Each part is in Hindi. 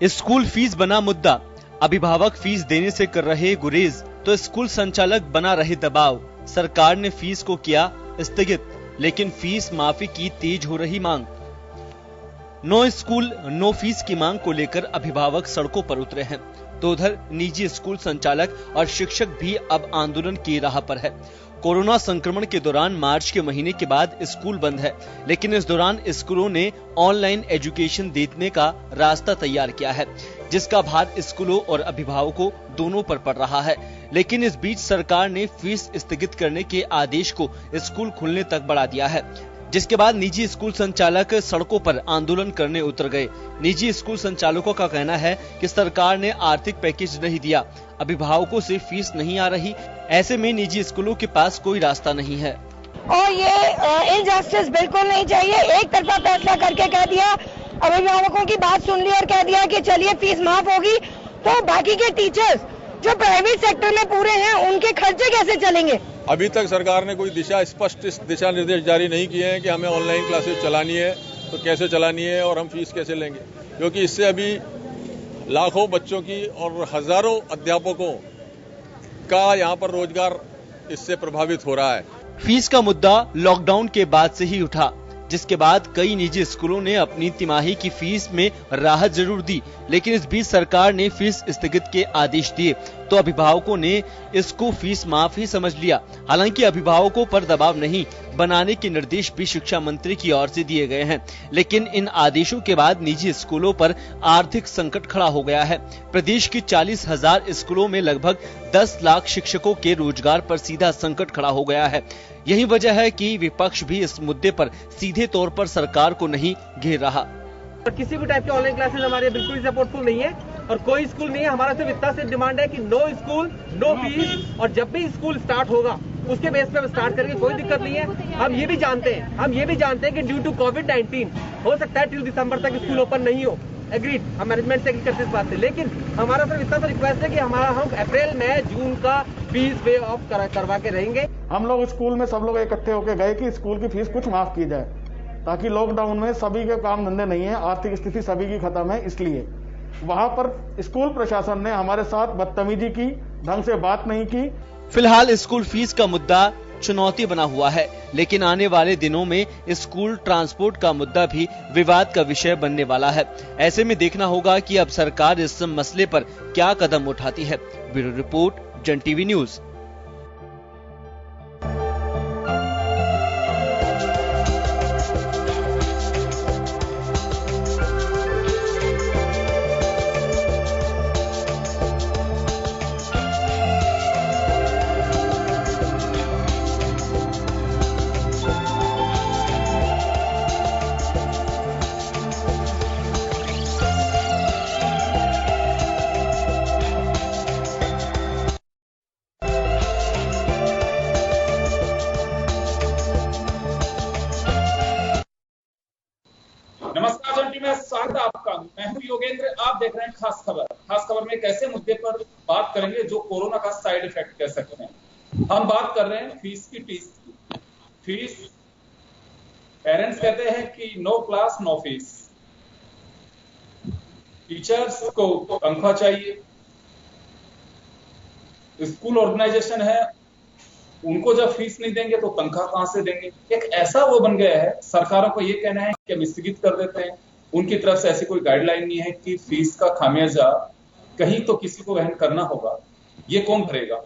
स्कूल फीस बना मुद्दा। अभिभावक फीस देने से कर रहे गुरेज तो स्कूल संचालक बना रहे दबाव। सरकार ने फीस को किया स्थगित, लेकिन फीस माफी की तेज हो रही मांग। नो स्कूल नो फीस की मांग को लेकर अभिभावक सड़कों पर उतरे हैं, तो उधर निजी स्कूल संचालक और शिक्षक भी अब आंदोलन की राह पर है। कोरोना संक्रमण के दौरान मार्च के महीने के बाद स्कूल बंद है, लेकिन इस दौरान स्कूलों ने ऑनलाइन एजुकेशन देने का रास्ता तैयार किया है, जिसका भार स्कूलों और अभिभावकों दोनों पर पड़ रहा है। लेकिन इस बीच सरकार ने फीस स्थगित करने के आदेश को स्कूल खुलने तक बढ़ा दिया है, जिसके बाद निजी स्कूल संचालक सड़कों पर आंदोलन करने उतर गए। निजी स्कूल संचालकों का कहना है कि सरकार ने आर्थिक पैकेज नहीं दिया, अभिभावकों से फीस नहीं आ रही, ऐसे में निजी स्कूलों के पास कोई रास्ता नहीं है। और ये इनजस्टिस बिल्कुल नहीं चाहिए। एक तरफा फैसला करके कह दिया, अभिभावकों की बात सुन ली और कह दिया कि चलिए फीस माफ होगी, तो बाकी के टीचर्स जो प्राइवेट सेक्टर में पूरे हैं उनके खर्चे कैसे चलेंगे? अभी तक सरकार ने कोई स्पष्ट दिशा निर्देश जारी नहीं किए हैं कि हमें ऑनलाइन क्लासेस चलानी है तो कैसे चलानी है और हम फीस कैसे लेंगे, क्योंकि इससे अभी लाखों बच्चों की और हजारों अध्यापकों का यहाँ पर रोजगार इससे प्रभावित हो रहा है। फीस का मुद्दा लॉकडाउन के बाद से ही उठा, जिसके बाद कई निजी स्कूलों ने अपनी तिमाही की फीस में राहत जरूर दी, लेकिन इस बीच सरकार ने फीस स्थगित के आदेश दिए तो अभिभावकों ने इसको फीस माफ ही समझ लिया। हालांकि अभिभावकों पर दबाव नहीं बनाने के निर्देश भी शिक्षा मंत्री की ओर से दिए गए हैं, लेकिन इन आदेशों के बाद निजी स्कूलों पर आर्थिक संकट खड़ा हो गया है। प्रदेश की 40,000 स्कूलों में लगभग 10 लाख शिक्षकों के रोजगार पर सीधा संकट खड़ा हो गया है। यही वजह है कि विपक्ष भी इस मुद्दे पर सीधे तौर पर सरकार को नहीं घेर रहा। किसी भी टाइप के ऑनलाइन क्लासेस हमारे बिल्कुल सपोर्टफुल नहीं है और कोई स्कूल नहीं है। हमारा सिर्फ इतना से डिमांड है कि नो स्कूल नो फीस, और जब भी स्कूल स्टार्ट होगा उसके बेस पे स्टार्ट करके कोई दिक्कत नहीं है। हम ये भी जानते हैं कि ड्यू टू कोविड-19 हो सकता है टिल दिसंबर तक स्कूल ओपन नहीं हो। एग्रीड, हम मैनेजमेंट से एग्री करते इस बात से, लेकिन हमारा सिर्फ इतना सा रिक्वेस्ट है कि हम अप्रैल मई जून का फीस पे ऑफ करवा के रहेंगे। हम लोग स्कूल में सब लोग इकट्ठे होकर गए कि स्कूल की फीस कुछ माफ की जाए, ताकि लॉकडाउन में सभी के काम धंधे नहीं है, आर्थिक स्थिति सभी की खत्म है। इसलिए वहां पर स्कूल प्रशासन ने हमारे साथ बदतमीजी की, ढंग से बात नहीं की। फिलहाल स्कूल फीस का मुद्दा चुनौती बना हुआ है, लेकिन आने वाले दिनों में स्कूल ट्रांसपोर्ट का मुद्दा भी विवाद का विषय बनने वाला है। ऐसे में देखना होगा कि अब सरकार इस मसले पर क्या कदम उठाती है। ब्यूरो रिपोर्ट, जन टीवी न्यूज। नमस्कार जन टीवी में स्वागत है आपका। मैं हूं योगेंद्र, आप देख रहे हैं खास खबर। खास खबर में एक ऐसे मुद्दे पर बात करेंगे जो कोरोना का साइड इफेक्ट कह सकते हैं। हम बात कर रहे हैं फीस की। फीस, पेरेंट्स कहते हैं कि no class no fees. Teachers को तनख्वाह चाहिए, स्कूल ऑर्गेनाइजेशन है, उनको जब फीस नहीं देंगे तो तनख्वाह कहां से देंगे। एक ऐसा वो बन गया है, सरकारों को ये कहना है कि हम स्थगित कर देते हैं। उनकी तरफ से ऐसी कोई गाइडलाइन नहीं है कि फीस का खामियाजा कहीं तो किसी को वहन करना होगा। ये कौन भरेगा?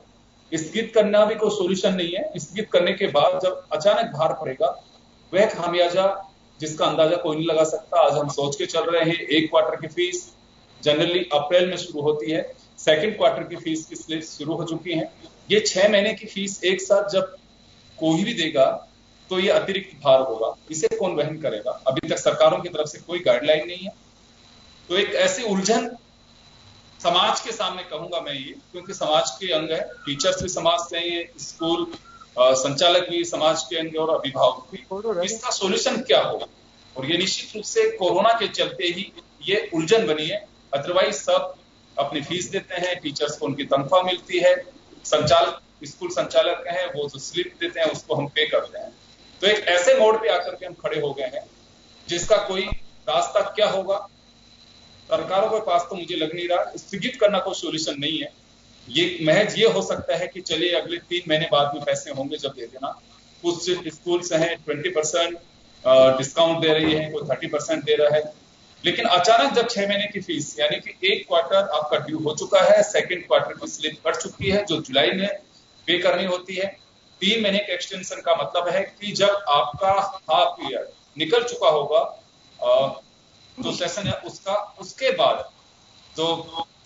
स्थगित करना भी कोई सोल्यूशन नहीं है। स्थगित करने के बाद जब अचानक भार पड़ेगा, वह खामियाजा जिसका अंदाजा कोई नहीं लगा सकता। आज हम सोच के चल रहे हैं, एक क्वार्टर की फीस जनरली अप्रैल में शुरू होती है, सेकेंड क्वार्टर की फीस की स्लिप शुरू हो चुकी है। ये 6 महीने की फीस एक साथ जब कोई भी देगा तो ये अतिरिक्त भार होगा। इसे कौन वहन करेगा? अभी तक सरकारों की तरफ से कोई गाइडलाइन नहीं है। तो एक ऐसी उलझन समाज के सामने कहूंगा मैं ये, क्योंकि समाज के अंग है, टीचर्स भी समाज से हैं, स्कूल संचालक भी समाज के अंग और अभिभावक भी। इसका सोल्यूशन क्या होगा? और ये निश्चित रूप से कोरोना के चलते ही ये उलझन बनी है। अदरवाइज सब अपनी फीस देते हैं, टीचर्स को उनकी तनख्वाह मिलती है, स्कूल संचालक हैं वो जो स्लिप देते हैं उसको हम पे करते हैं। तो एक ऐसे मोड़ पे आकर के हम खड़े हो गए हैं जिसका कोई रास्ता क्या होगा, सरकारों के पास तो मुझे लग नहीं रहा स्थगित करना कोई सोल्यूशन नहीं है। ये महज ये हो सकता है कि चलिए अगले 3 महीने बाद में पैसे होंगे जब दे देना। कुछ स्कूल्स हैं 20% डिस्काउंट दे रही है, कोई 30% दे रहा है, लेकिन अचानक जब 6 महीने की फीस यानी कि एक क्वार्टर आपका ड्यू हो चुका है, सेकंड क्वार्टर की स्लिप कट चुकी है जो जुलाई में पे करनी होती है, 3 महीने के एक्सटेंशन का मतलब है कि जब आपका हाफ ईयर निकल चुका होगा जो सेशन है उसका, उसके बाद जो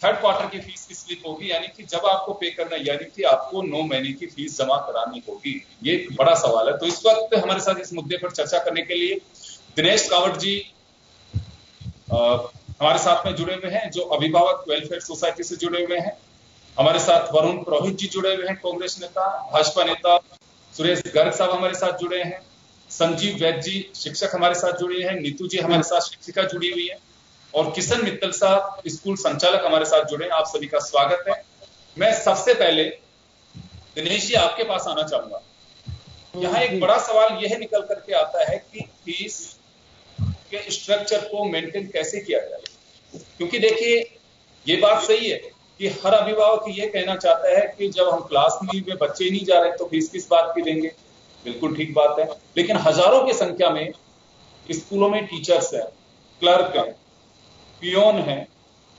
थर्ड क्वार्टर की फीस की स्लिप होगी, यानी कि जब आपको पे करना, यानी कि आपको 9 महीने की फीस जमा करानी होगी। ये एक बड़ा सवाल है। तो इस वक्त हमारे साथ इस मुद्दे पर चर्चा करने के लिए दिनेश कावट जी हमारे साथ में जुड़े हुए हैं, जो अभिभावक वेलफेयर सोसाइटी से जुड़े हुए हैं। हमारे साथ वरुण पुरोहित जी जुड़े हुए हैं, कांग्रेस नेता। भाजपा नेता सुरेश गर्ग साहब हमारे साथ जुड़े हैं। संजीव वैद्य जी शिक्षक हमारे साथ जुड़े हैं। नीतू जी हमारे साथ शिक्षिका जुड़ी हुई है और किशन मित्तल साहब स्कूल संचालक हमारे साथ जुड़े हैं। आप सभी का स्वागत है। मैं सबसे पहले दिनेश जी आपके पास आना चाहूंगा। यहाँ एक बड़ा सवाल यह निकल करके आता है कि फीस के स्ट्रक्चर को मेंटेन कैसे किया जाए, क्योंकि देखिए ये बात सही है कि हर अभिभावक ये कहना चाहता है कि जब हम क्लास में बच्चे नहीं जा रहे तो फीस किस बात की देंगे। बिल्कुल ठीक बात है, लेकिन हजारों की संख्या में स्कूलों में टीचर्स हैं, क्लर्क हैं, पियोन हैं,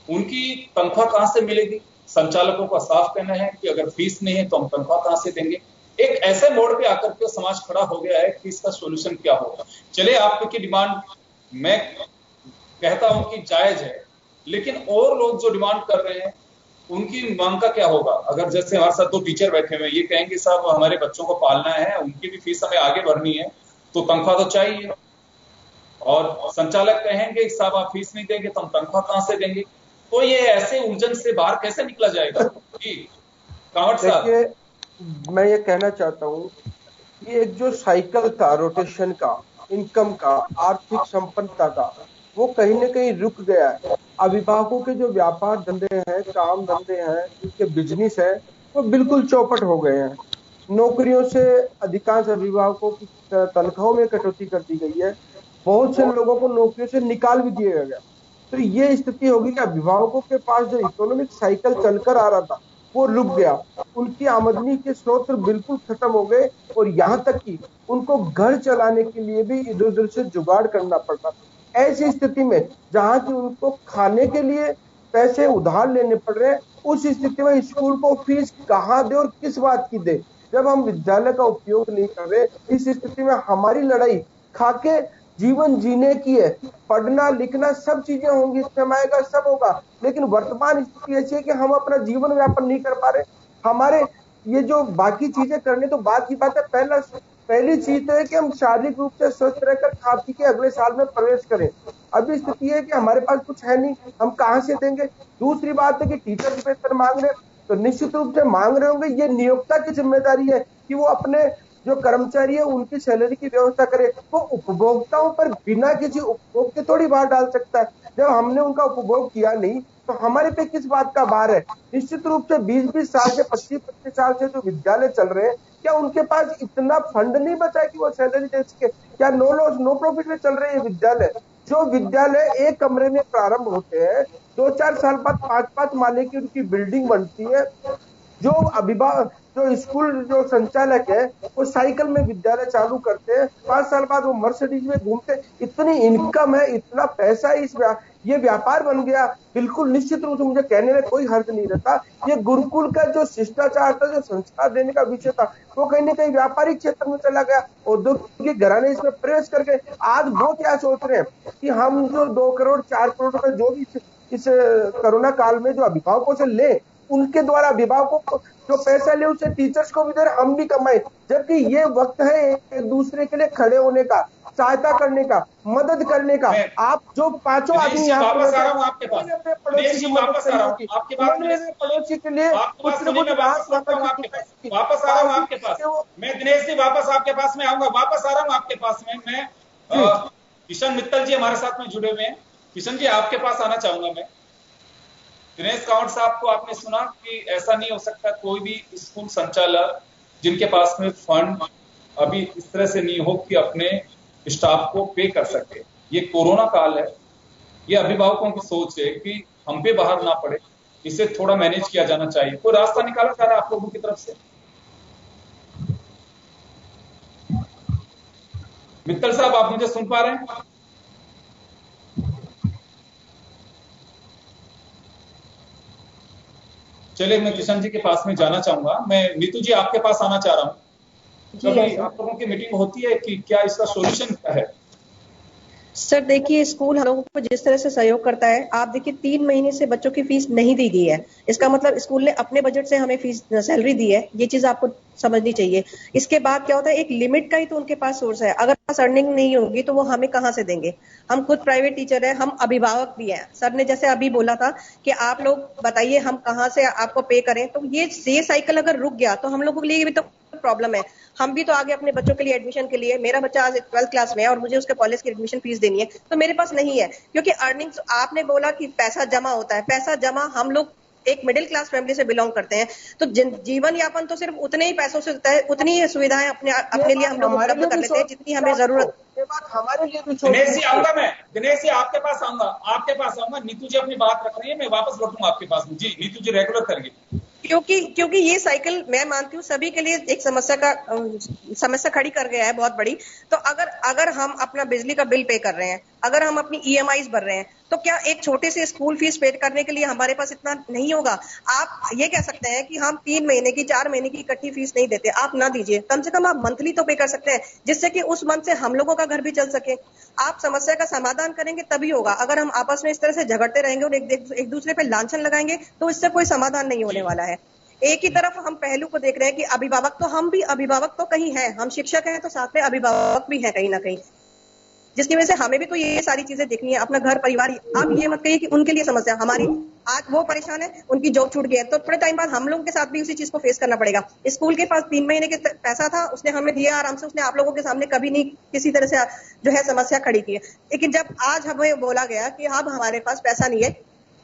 उनकी तनख्वाह कहां से मिलेगी। संचालकों का साफ कहना है कि अगर फीस नहीं है तो हम तनख्वाह कहां से देंगे। एक ऐसे मोड़ पे आकर के समाज खड़ा हो गया है कि इसका सोल्यूशन क्या होगा। चले आपकी डिमांड मैं कहता हूं कि जायज है, लेकिन और लोग जो डिमांड कर रहे हैं उनकी मांग का क्या होगा। अगर जैसे हमारे साथ 2 टीचर बैठे हुए ये कहेंगे साहब हमारे बच्चों को पालना है, उनकी भी फीस हमें आगे भरनी है तो तनख्वाह तो चाहिए, और संचालक कहेंगे साहब आप फीस नहीं देंगे तो हम तनख्वाह कहां से देंगे। तो ये ऐसे उलझन से बाहर कैसे निकला जाएगा जी कावट साहब। देखिए मैं ये कहना चाहता हूँ कि एक जो साइकिल था रोटेशन का, इनकम का, आर्थिक संपन्नता का, वो कहीं न कहीं रुक गया है। अभिभावकों के जो व्यापार धंधे हैं, काम धंधे हैं, उनके बिजनेस है, वो बिल्कुल चौपट हो गए हैं। नौकरियों से अधिकांश अभिभावकों की तनख्वाहों में कटौती कर दी गई है। बहुत से लोगों को नौकरियों से निकाल भी दिया गया। तो ये स्थिति होगी कि अभिभावकों के पास जो इकोनॉमिक साइकिल चलकर आ रहा था वो रुक गया। उनकी आमदनी के स्रोत बिल्कुल खत्म हो गए और यहाँ तक कि उनको घर चलाने के लिए भी इधर उधर से जुगाड़ करना पड़ता। ऐसी स्थिति में जहाँ की उनको खाने के लिए पैसे उधार लेने पड़ रहे हैं, उस स्थिति में स्कूल को फीस कहाँ दे और किस बात की दे। जब हम विद्यालय का उपयोग नहीं कर रहे, इस स्थिति में हमारी लड़ाई खाके जीवन जीने की है। पढ़ना लिखना सब चीजें होंगी, समय आएगा सब होगा, लेकिन वर्तमान स्थिति ऐसी है कि हम अपना जीवन यापन नहीं कर पा रहे। हमारे ये जो बाकी चीजें करने तो बात की बात है, पहली चीज तो है कि हम शारीरिक रूप से स्वस्थ रहकर खा पी के अगले साल में प्रवेश करें। अभी स्थिति है कि हमारे पास कुछ है नहीं, हम कहाँ से देंगे। दूसरी बात है कि टीचर वेतन मांग रहे, तो निश्चित रूप से मांग रहे होंगे। ये नियोक्ता की जिम्मेदारी है कि वो अपने जो कर्मचारी है उनकी सैलरी की व्यवस्था करे। वो उपभोक्ताओं पर बिना किसी उपभोग के थोड़ी भार डाल सकता है। जब हमने उनका उपभोग किया नहीं तो हमारे पे किस बात का भार है। निश्चित रूप से 20-20 साल से 25-25 साल से जो विद्यालय चल रहे हैं, क्या उनके पास इतना फंड नहीं बचा कि वो सैलरी दे सके। क्या नो प्रॉफिट में चल रहे हैं विद्यालय। जो विद्यालय एक कमरे में प्रारंभ होते हैं, 2-4 साल बाद 5-5 माले की उनकी बिल्डिंग बनती है। जो अभिभावक जो स्कूल जो संचालक है वो साइकिल में विद्यालय चालू करते हैं, 5 साल बाद वो मर्सिडीज में घूमते। इतनी इनकम है, इतना पैसा है, ये व्यापार बन गया। बिल्कुल निश्चित रूप से मुझे कहने में कोई हर्ज नहीं रहता। ये गुरुकुल का जो शिष्टाचार था, जो संस्कार देने का विषय था, वो कहीं ना कहीं व्यापारिक क्षेत्र में चला गया। औद्योगिक घराने इसमें प्रवेश करके आज वो क्या सोच रहे हैं कि हम जो 2 करोड़ 4 करोड़ रुपए जो भी इस कोरोना काल में जो अभिभावकों से ले, उनके द्वारा अभिभावकों को जो पैसा ले उसे टीचर्स को भी दे, हम भी कमाए। जबकि ये वक्त है एक दूसरे के लिए खड़े होने का, सहायता करने का, मदद करने का। आप जो 5 आदमी यहाँ वापस आ रहा हूँ आपके पास, पड़ोसी की मदद वापस आ रहा हूँ आपके पास, पड़ोसी के लिए वापस आ रहा हूँ आपके पास। मैं दिनेश जी वापस आपके पास में आऊंगा, वापस आ रहा हूँ आपके पास में। मैं किशन मित्तल जी हमारे साथ में जुड़े हुए हैं। किशन जी आपके पास आना चाहूंगा मैं। दिनेश कावट साहब को आपने सुना कि ऐसा नहीं हो सकता कोई भी स्कूल संचालक जिनके पास में फंड अभी इस तरह से नहीं हो कि अपने स्टाफ को पे कर सके। ये कोरोना काल है, ये अभिभावकों की सोच है कि हम पे बाहर ना पड़े, इसे थोड़ा मैनेज किया जाना चाहिए। कोई रास्ता निकाला जा रहा है आप लोगों की तरफ से? मित्तल साहब, आप मुझे सुन पा रहे हैं? चलिए, मैं किशन जी के पास में जाना चाहूंगा। मैं नीतू जी आपके पास आना चाह रहा हूँ। कभी आप लोगों की मीटिंग होती है कि क्या इसका सोल्यूशन क्या है? सर देखिए, स्कूल हम लोगों को जिस तरह से सहयोग करता है, आप देखिए 3 महीने से बच्चों की फीस नहीं दी गई है। इसका मतलब स्कूल ने अपने बजट से हमें फीस सैलरी दी है, ये चीज आपको समझनी चाहिए। इसके बाद क्या होता है, एक लिमिट का ही तो उनके पास सोर्स है। अगर पास अर्निंग नहीं होगी तो वो हमें कहाँ से देंगे? हम खुद प्राइवेट टीचर है, हम अभिभावक भी हैं। सर ने जैसे अभी बोला था कि आप लोग बताइए हम कहाँ से आपको पे करें, तो ये साइकिल अगर रुक गया तो हम लोगों के लिए भी तो प्रॉब्लम है। हम भी तो आगे अपने बच्चों के लिए एडमिशन के लिए, मेरा बच्चा आज 12th क्लास में है और मुझे उसके कॉलेज की एडमिशन फीस देनी है, तो मेरे पास नहीं है। क्योंकि अर्निंग्स, आपने बोला कि पैसा जमा होता है, पैसा जमा हम लोग एक मिडिल क्लास फैमिली से बिलोंग करते हैं, तो जीवन यापन तो सिर्फ उतने ही पैसों से होता है, उतनी ही सुविधाएं अपने लिए हम लोग उपलब्ध कर लेते हैं जितनी हमें जरूरत। हमारे लिए भी दिनेश जी आऊंगा, मैं दिनेश जी आपके पास आऊंगा। नीतू जी अपनी बात रख रही है, मैं वापस लौटूंगा आपके पास में। जी नीतू जी रेगुलर करिए। क्योंकि ये साइकिल मैं मानती हूँ सभी के लिए एक समस्या खड़ी कर गया है बहुत बड़ी। तो अगर हम अपना बिजली का बिल पे कर रहे हैं, अगर हम अपनी EMIs भर रहे हैं, तो क्या एक छोटे से स्कूल फीस पे करने के लिए हमारे पास इतना नहीं होगा? आप ये कह सकते हैं कि हम 3 महीने की 4 महीने की इकट्ठी फीस नहीं देते, आप ना दीजिए, कम से कम आप मंथली तो पे कर सकते हैं, जिससे कि उस मंथ से हम लोगों का घर भी चल सके। आप समस्या का समाधान करेंगे तभी होगा। अगर हम आपस में इस तरह से झगड़ते रहेंगे और एक दूसरे पे लांछन लगाएंगे तो इससे कोई समाधान नहीं होने वाला है। एक ही तरफ हम पहलू को देख रहे हैं कि अभिभावक तो हम भी अभिभावक तो कहीं हैं, हम शिक्षक हैं तो साथ में अभिभावक भी हैं कहीं ना कहीं, जिसकी वजह से हमें भी तो ये सारी चीजें देखनी है, अपना घर परिवार। आप ये मत कहिए कि उनके लिए समस्या हमारी, आज वो परेशान है, उनकी जॉब छूट गई है, तो थोड़े टाइम बाद हम लोगों के साथ भी उसी चीज को फेस करना पड़ेगा। स्कूल के पास 3 महीने के पैसा था, उसने हमें दिया आराम से, उसने आप लोगों के सामने कभी नहीं किसी तरह से जो है समस्या खड़ी की है। लेकिन जब आज हमें बोला गया कि अब हमारे पास पैसा नहीं है,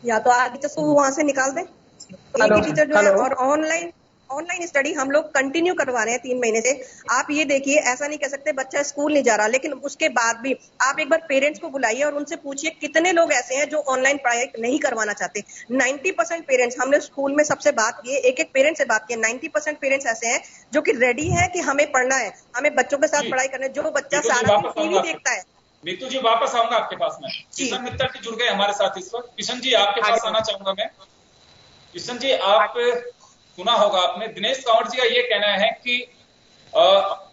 या तो आज टीचर्स को वहां से निकाल दें, एक ही टीचर जो है, और ऑनलाइन स्टडी हम लोग कंटिन्यू करवा रहे हैं 3 महीने से। आप ये देखिए, ऐसा नहीं कह सकते बच्चा स्कूल नहीं जा रहा, लेकिन उसके बाद भी आप एक बार पेरेंट्स को बुलाइए और उनसे पूछिए कितने लोग ऐसे हैं जो ऑनलाइन पढ़ाई नहीं करवाना चाहते। 90% पेरेंट्स, हमने स्कूल में सबसे बात की है, एक पेरेंट्स से बात की है, 90% पेरेंट्स ऐसे हैं जो कि रेडी है कि हमें पढ़ना है, हमें बच्चों के साथ पढ़ाई करना है। जो बच्चा सारा दिन टीवी देखता है। नीतू जी वापस आऊंगा आपके पास में। किशन मित्तल जी जुड़ गए हमारे साथ इस वक्त। किशन जी आपके पास आना चाहूंगा मैं। किशन जी, आप सुना होगा आपने, दिनेश कंवर जी का ये कहना है कि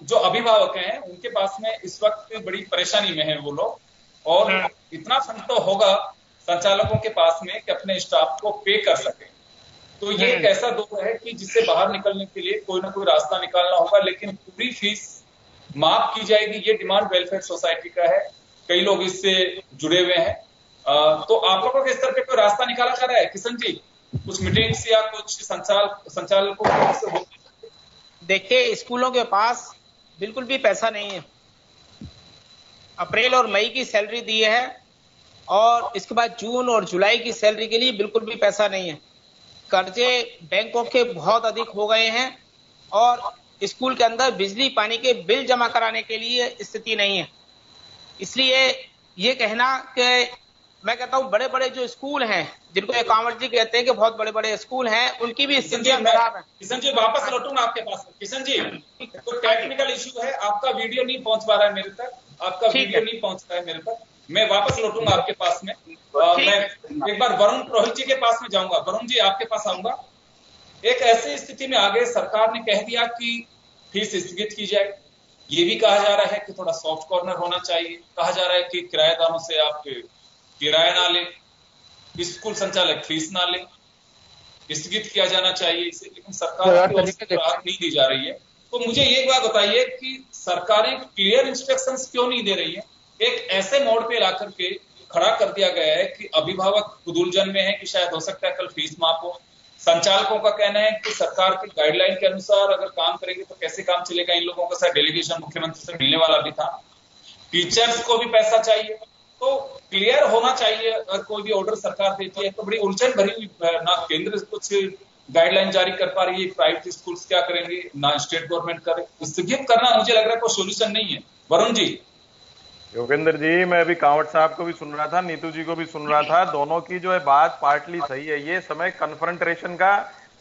जो अभिभावक हैं उनके पास में इस वक्त बड़ी परेशानी में है वो लोग, और इतना फंड तो होगा संचालकों के पास में कि अपने स्टाफ को पे कर सके। तो ये एक ऐसा दौर है कि जिससे बाहर निकलने के लिए कोई ना कोई रास्ता निकालना होगा, लेकिन पूरी फीस माफ की जाएगी, ये डिमांड वेलफेयर सोसाइटी का है। कई लोग इससे जुड़े हुए हैं। तो आप लोगों के स्तर पे कोई रास्ता निकाला जा रहा है किशन जी? कुछ मीटिंग्स या कुछ संचालकों से? देखिए, स्कूलों के पास बिल्कुल भी पैसा नहीं है। अप्रैल और मई की सैलरी दी है और इसके बाद जून और जुलाई की सैलरी के लिए बिल्कुल भी पैसा नहीं है। कर्जे बैंकों के बहुत अधिक हो गए हैं और स्कूल के अंदर बिजली पानी के बिल जमा कराने के लिए स्थिति नहीं है। इसलिए ये कहना कि मैं कहता हूँ बड़े बड़े जो स्कूल हैं, जिनको ये कांवड़ जी कहते हैं कि बहुत बड़े बड़े स्कूल हैं, उनकी भी स्थितियां खराब है। किशन जी वापस लौटूंगा आपके पास। किशन जी, तो टेक्निकल इश्यू है, आपका वीडियो नहीं पहुंच पा रहा है मेरे तक, आपका वीडियो नहीं पहुंच रहा है मेरे तक। मैं वापस लौटूंगा आपके पास में। मैं एक बार वरुण पुरोहित जी के पास में जाऊंगा। वरुण जी आपके पास आऊंगा। एक ऐसी स्थिति में आगे सरकार ने कह दिया कि फीस स्थगित की जाए। ये भी कहा जा रहा है कि थोड़ा सॉफ्ट कॉर्नर होना चाहिए। कहा जा रहा है कि किराएदारों से आप किराया ना लें, स्कूल संचालक फीस ना लें, स्थगित किया जाना चाहिए इसे, लेकिन सरकार की ओर से राहत नहीं दी जा रही है। तो मुझे ये बात बताइए कि सरकारें क्लियर इंस्ट्रक्शंस क्यों नहीं दे रही है? एक ऐसे मोड़ पे ला करके खड़ा कर दिया गया है कि अभिभावक खुद उलझन में है कि शायद हो सकता है कल फीस माफ हो। संचालकों का कहना है कि सरकार की गाइडलाइन के अनुसार अगर काम करेंगे तो कैसे काम चलेगा। इन लोगों का शायद डेलीगेशन मुख्यमंत्री से मिलने वाला भी था। टीचर्स को भी पैसा चाहिए, तो क्लियर होना चाहिए। अगर कोई भी ऑर्डर सरकार देती है तो बड़ी उलझन भरी हुई, ना केंद्र कुछ गाइडलाइन जारी कर पा रही है, प्राइवेट स्कूल्स क्या करेंगे, ना स्टेट गवर्नमेंट करे। स्थगित करना मुझे लग रहा है कोई सोल्यूशन नहीं है। वरुण जी, योगेंद्र जी, मैं अभी कांवट साहब को भी सुन रहा था, नीतू जी को भी सुन रहा था, दोनों की जो है बात पार्टली सही है। ये समय कन्फ्रंटेशन का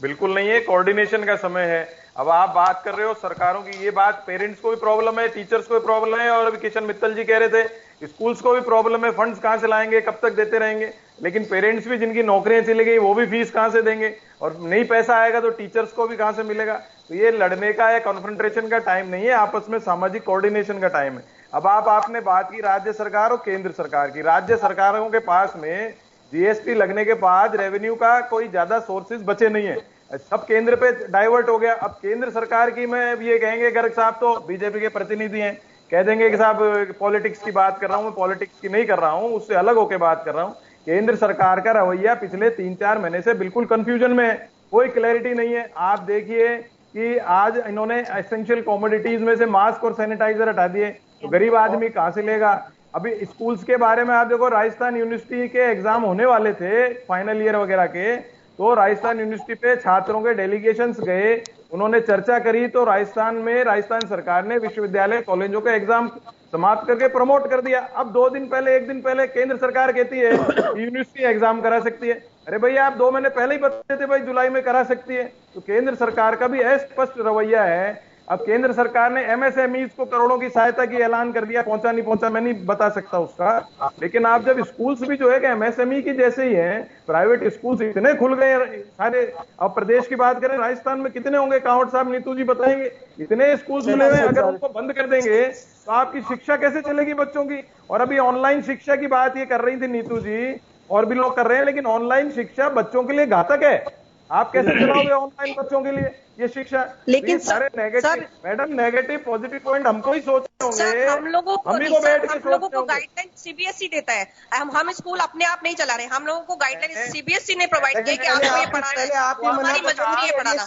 बिल्कुल नहीं है, कोऑर्डिनेशन का समय है। अब आप बात कर रहे हो सरकारों की, ये बात पेरेंट्स को भी प्रॉब्लम है, टीचर्स को भी प्रॉब्लम है, और अभी किशन मित्तल जी कह रहे थे स्कूल्स को भी प्रॉब्लम है, फंड्स कहां से लाएंगे, कब तक देते रहेंगे। लेकिन पेरेंट्स भी जिनकी नौकरियां चली गई वो भी फीस कहां से देंगे, और नहीं पैसा आएगा तो टीचर्स को भी कहां से मिलेगा। तो ये लड़ने का या कॉन्फ्रंट्रेशन का टाइम नहीं है, आपस में सामाजिक कोऑर्डिनेशन का टाइम है। अब आपने बात की राज्य सरकार और केंद्र सरकार की। राज्य सरकारों के पास में जीएसटी लगने के बाद रेवेन्यू का कोई ज्यादा सोर्सेज बचे नहीं है, सब केंद्र पे डाइवर्ट हो गया। अब केंद्र सरकार की में ये कहेंगे गर्ग साहब तो बीजेपी के प्रतिनिधि हैं, कह देंगे कि साहब पॉलिटिक्स की बात कर रहा हूं, मैं पॉलिटिक्स की नहीं कर रहा हूं, उससे अलग होकर बात कर रहा हूं। केंद्र सरकार का रवैया पिछले 3-4 महीने से बिल्कुल कंफ्यूजन में है, कोई क्लैरिटी नहीं है। आप देखिए कि आज इन्होंने एसेंशियल कॉमोडिटीज में से मास्क और सैनिटाइजर हटा दिए, तो गरीब आदमी कहां से लेगा। अभी स्कूल्स के बारे में आप देखो, राजस्थान यूनिवर्सिटी के एग्जाम होने वाले थे फाइनल ईयर वगैरह के, तो राजस्थान यूनिवर्सिटी पे छात्रों के डेलीगेशंस गए, उन्होंने चर्चा करी, तो राजस्थान सरकार ने विश्वविद्यालय कॉलेजों के एग्जाम समाप्त करके प्रमोट कर दिया। अब 2 दिन पहले 1 दिन पहले केंद्र सरकार कहती है यूनिवर्सिटी एग्जाम करा सकती है। अरे भैया, आप 2 महीने पहले ही बताते थे भाई जुलाई में करा सकती है। तो केंद्र सरकार का भी अस्पष्ट रवैया है। अब केंद्र सरकार ने एमएसएमईज को करोड़ों की सहायता की ऐलान कर दिया, पहुंचा नहीं पहुंचा मैं नहीं बता सकता उसका, लेकिन आप जब स्कूल्स भी जो है कि एमएसएमई की जैसे ही हैं, प्राइवेट स्कूल्स इतने खुल गए सारे। अब प्रदेश की बात करें, राजस्थान में कितने होंगे, कांवट साहब नीतू जी बताएंगे, इतने स्कूल्स खुले हुए, अगर उनको बंद कर देंगे तो आपकी शिक्षा कैसे चलेगी बच्चों की। और अभी ऑनलाइन शिक्षा की बात ये कर रही थी नीतू जी, और भी लोग कर रहे हैं, लेकिन ऑनलाइन शिक्षा बच्चों के लिए घातक है। आप कैसे चलाओगे ऑनलाइन बच्चों के लिए ये शिक्षा। लेकिन सारे negative, madam negative positive point हमको ही सोचने होंगे, हम लोगों को गाइडलाइन सीबीएसई देता है। हम स्कूल अपने आप नहीं चला रहे, हम लोगों को गाइडलाइन सीबीएसई ने प्रोवाइड किया कि आपको ये पढ़ाना है, हमारी मजबूरी है पढ़ाना।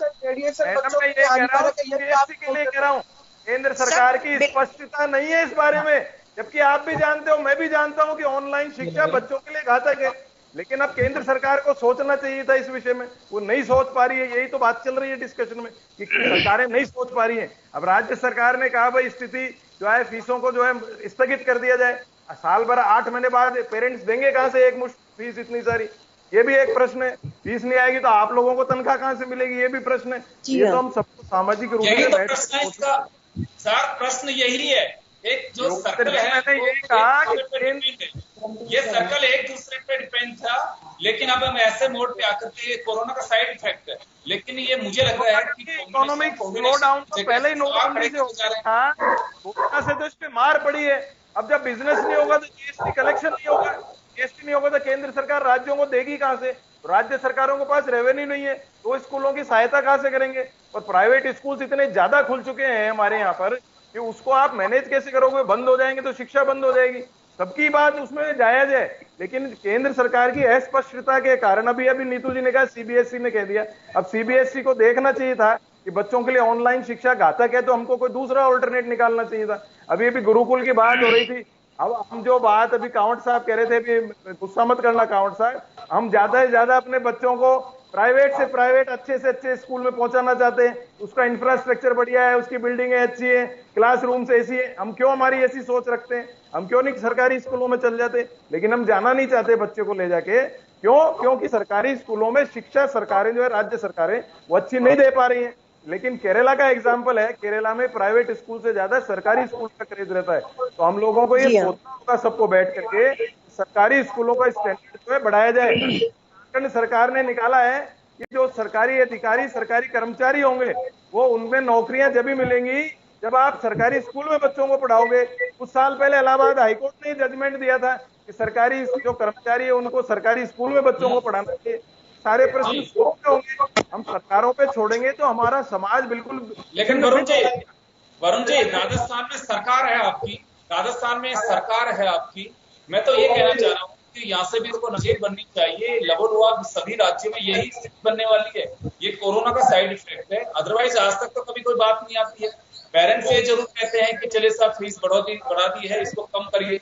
कह रहा हूँ केंद्र सरकार की स्पष्टता नहीं है इस बारे में, जबकि आप भी जानते हो, मैं भी जानता हूँ कि ऑनलाइन शिक्षा बच्चों के लिए घातक है। लेकिन अब केंद्र सरकार को सोचना चाहिए था इस विषय में, वो नहीं सोच पा रही है। यही तो बात चल रही है डिस्कशन में कि सरकारें नहीं सोच पा रही है। अब राज्य सरकार ने कहा भाई स्थिति जो है फीसों को जो है स्थगित कर दिया जाए, साल भर 8 महीने बाद पेरेंट्स देंगे कहां से एक मुश्त फीस इतनी सारी, ये भी एक प्रश्न है। फीस नहीं आएगी तो आप लोगों को तनख्वाह कहां से मिलेगी, ये भी प्रश्न है। ये तो हम सबको सामाजिक रूप से प्रश्न यही है। एक जो सर्कल है यही कहा कि ये सर्कल एक दूसरे पे डिपेंड था, लेकिन अब हम ऐसे मोड पे आकर के कोरोना का साइड इफेक्ट है। लेकिन ये मुझे लग रहा है कि इकोनॉमिक स्लो डाउन तो पहले ही नोटबंदी से हो रहा है, कोरोना से तो इस पे मार पड़ी है। अब जब बिजनेस नहीं होगा तो जीएसटी कलेक्शन नहीं होगा, जीएसटी नहीं होगा तो केंद्र सरकार राज्यों को देगी कहां से। राज्य सरकारों के पास रेवेन्यू नहीं है तो स्कूलों की सहायता कहां से करेंगे। और प्राइवेट स्कूल इतने ज्यादा खुल चुके हैं हमारे यहाँ पर कि उसको आप मैनेज कैसे करोगे। बंद हो जाएंगे तो शिक्षा बंद हो जाएगी, सबकी बात उसमें जायज है। लेकिन केंद्र सरकार की अस्पष्टता के कारण अभी नीतू जी ने कहा सीबीएसई ने कह दिया। अब सीबीएसई को देखना चाहिए था कि बच्चों के लिए ऑनलाइन शिक्षा घातक है, तो हमको कोई दूसरा अल्टरनेट निकालना चाहिए था। अभी गुरुकुल की बात हो रही थी। अब हम जो बात अभी कांवट साहब कह रहे थे, अभी गुस्सा मत करना कांवट साहब, हम ज्यादा से ज्यादा अपने बच्चों को प्राइवेट से प्राइवेट अच्छे से अच्छे स्कूल में पहुंचाना चाहते हैं। उसका इंफ्रास्ट्रक्चर बढ़िया है, उसकी बिल्डिंगें अच्छी है, क्लासरूम्स ऐसी है। हम क्यों हमारी ऐसी सोच रखते हैं, हम क्यों नहीं सरकारी स्कूलों में चल जाते। लेकिन हम जाना नहीं चाहते बच्चे को ले जाके, क्योंकि सरकारी स्कूलों में शिक्षा सरकारें जो है राज्य सरकारें वो अच्छी नहीं दे पा रही है। लेकिन केरला का एग्जाम्पल है, केरला में प्राइवेट स्कूल से ज्यादा सरकारी स्कूल का क्रेज रहता है। तो हम लोगों को ये सोचना होगा सबको बैठ करके, सरकारी स्कूलों का स्टैंडर्ड जो है बढ़ाया जाए। सरकार ने निकाला है कि जो सरकारी अधिकारी सरकारी कर्मचारी होंगे वो उनमें नौकरियां जब भी मिलेंगी जब आप सरकारी स्कूल में बच्चों को पढ़ाओगे। कुछ साल पहले इलाहाबाद हाईकोर्ट ने जजमेंट दिया था कि सरकारी जो कर्मचारी है उनको सरकारी स्कूल में बच्चों को पढ़ाना चाहिए। सारे प्रश्न होंगे, हम सरकारों पे छोड़ेंगे तो हमारा समाज बिल्कुल। लेकिन वरुण जी राजस्थान में सरकार है आपकी, राजस्थान में सरकार है आपकी। मैं तो ये कहना चाह रहा हूँ कि यहाँ से भी तो नजीर बननी चाहिए। लबोलुआब सभी राज्यों में यही स्थिति बनने वाली है। ये कोरोना का साइड इफेक्ट है, अदरवाइज आज तक तो कभी कोई बात नहीं आती है। पेरेंट्स ये जरूर कहते हैं कि चलिए साहब फीस बढ़ा दी है, इसको कम करिए,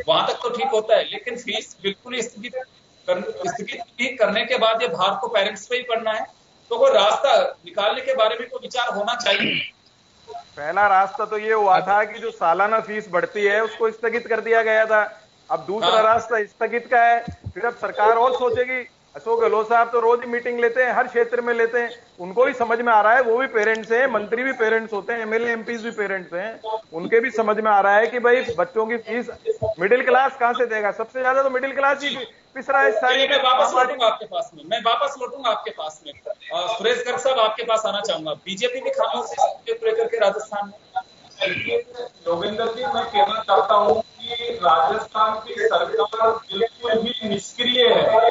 वहां तक तो ठीक होता है। लेकिन फीस बिल्कुल स्थगित करने के बाद ये भार को पेरेंट्स पे ही पड़ना है। तो कोई रास्ता निकालने के बारे में कोई विचार होना चाहिए। पहला रास्ता तो ये हुआ था कि जो सालाना फीस बढ़ती है उसको स्थगित कर दिया गया था। अब दूसरा रास्ता स्थगित का है। फिर अब सरकार और सोचेगी। अशोक गहलोत साहब तो रोज ही मीटिंग लेते हैं, हर क्षेत्र में लेते हैं, उनको भी समझ में आ रहा है, वो भी पेरेंट्स हैं, मंत्री भी पेरेंट्स होते हैं, एमएलए एमपीज भी पेरेंट्स हैं, उनके भी समझ में आ रहा है कि भाई बच्चों की फीस मिडिल क्लास कहां से देगा। सबसे ज्यादा तो मिडिल क्लास ही पिस रहा है सारी। मैं वापस लौटूंगा आपके पास में, सुरेश गर्ग साहब आपके पास आना चाहूंगा। बीजेपी की खामोशी को लेकर के राजस्थान में, योगेंद्र जी, मैं कहना चाहता हूँ कि राजस्थान की सरकार बिल्कुल भी निष्क्रिय है।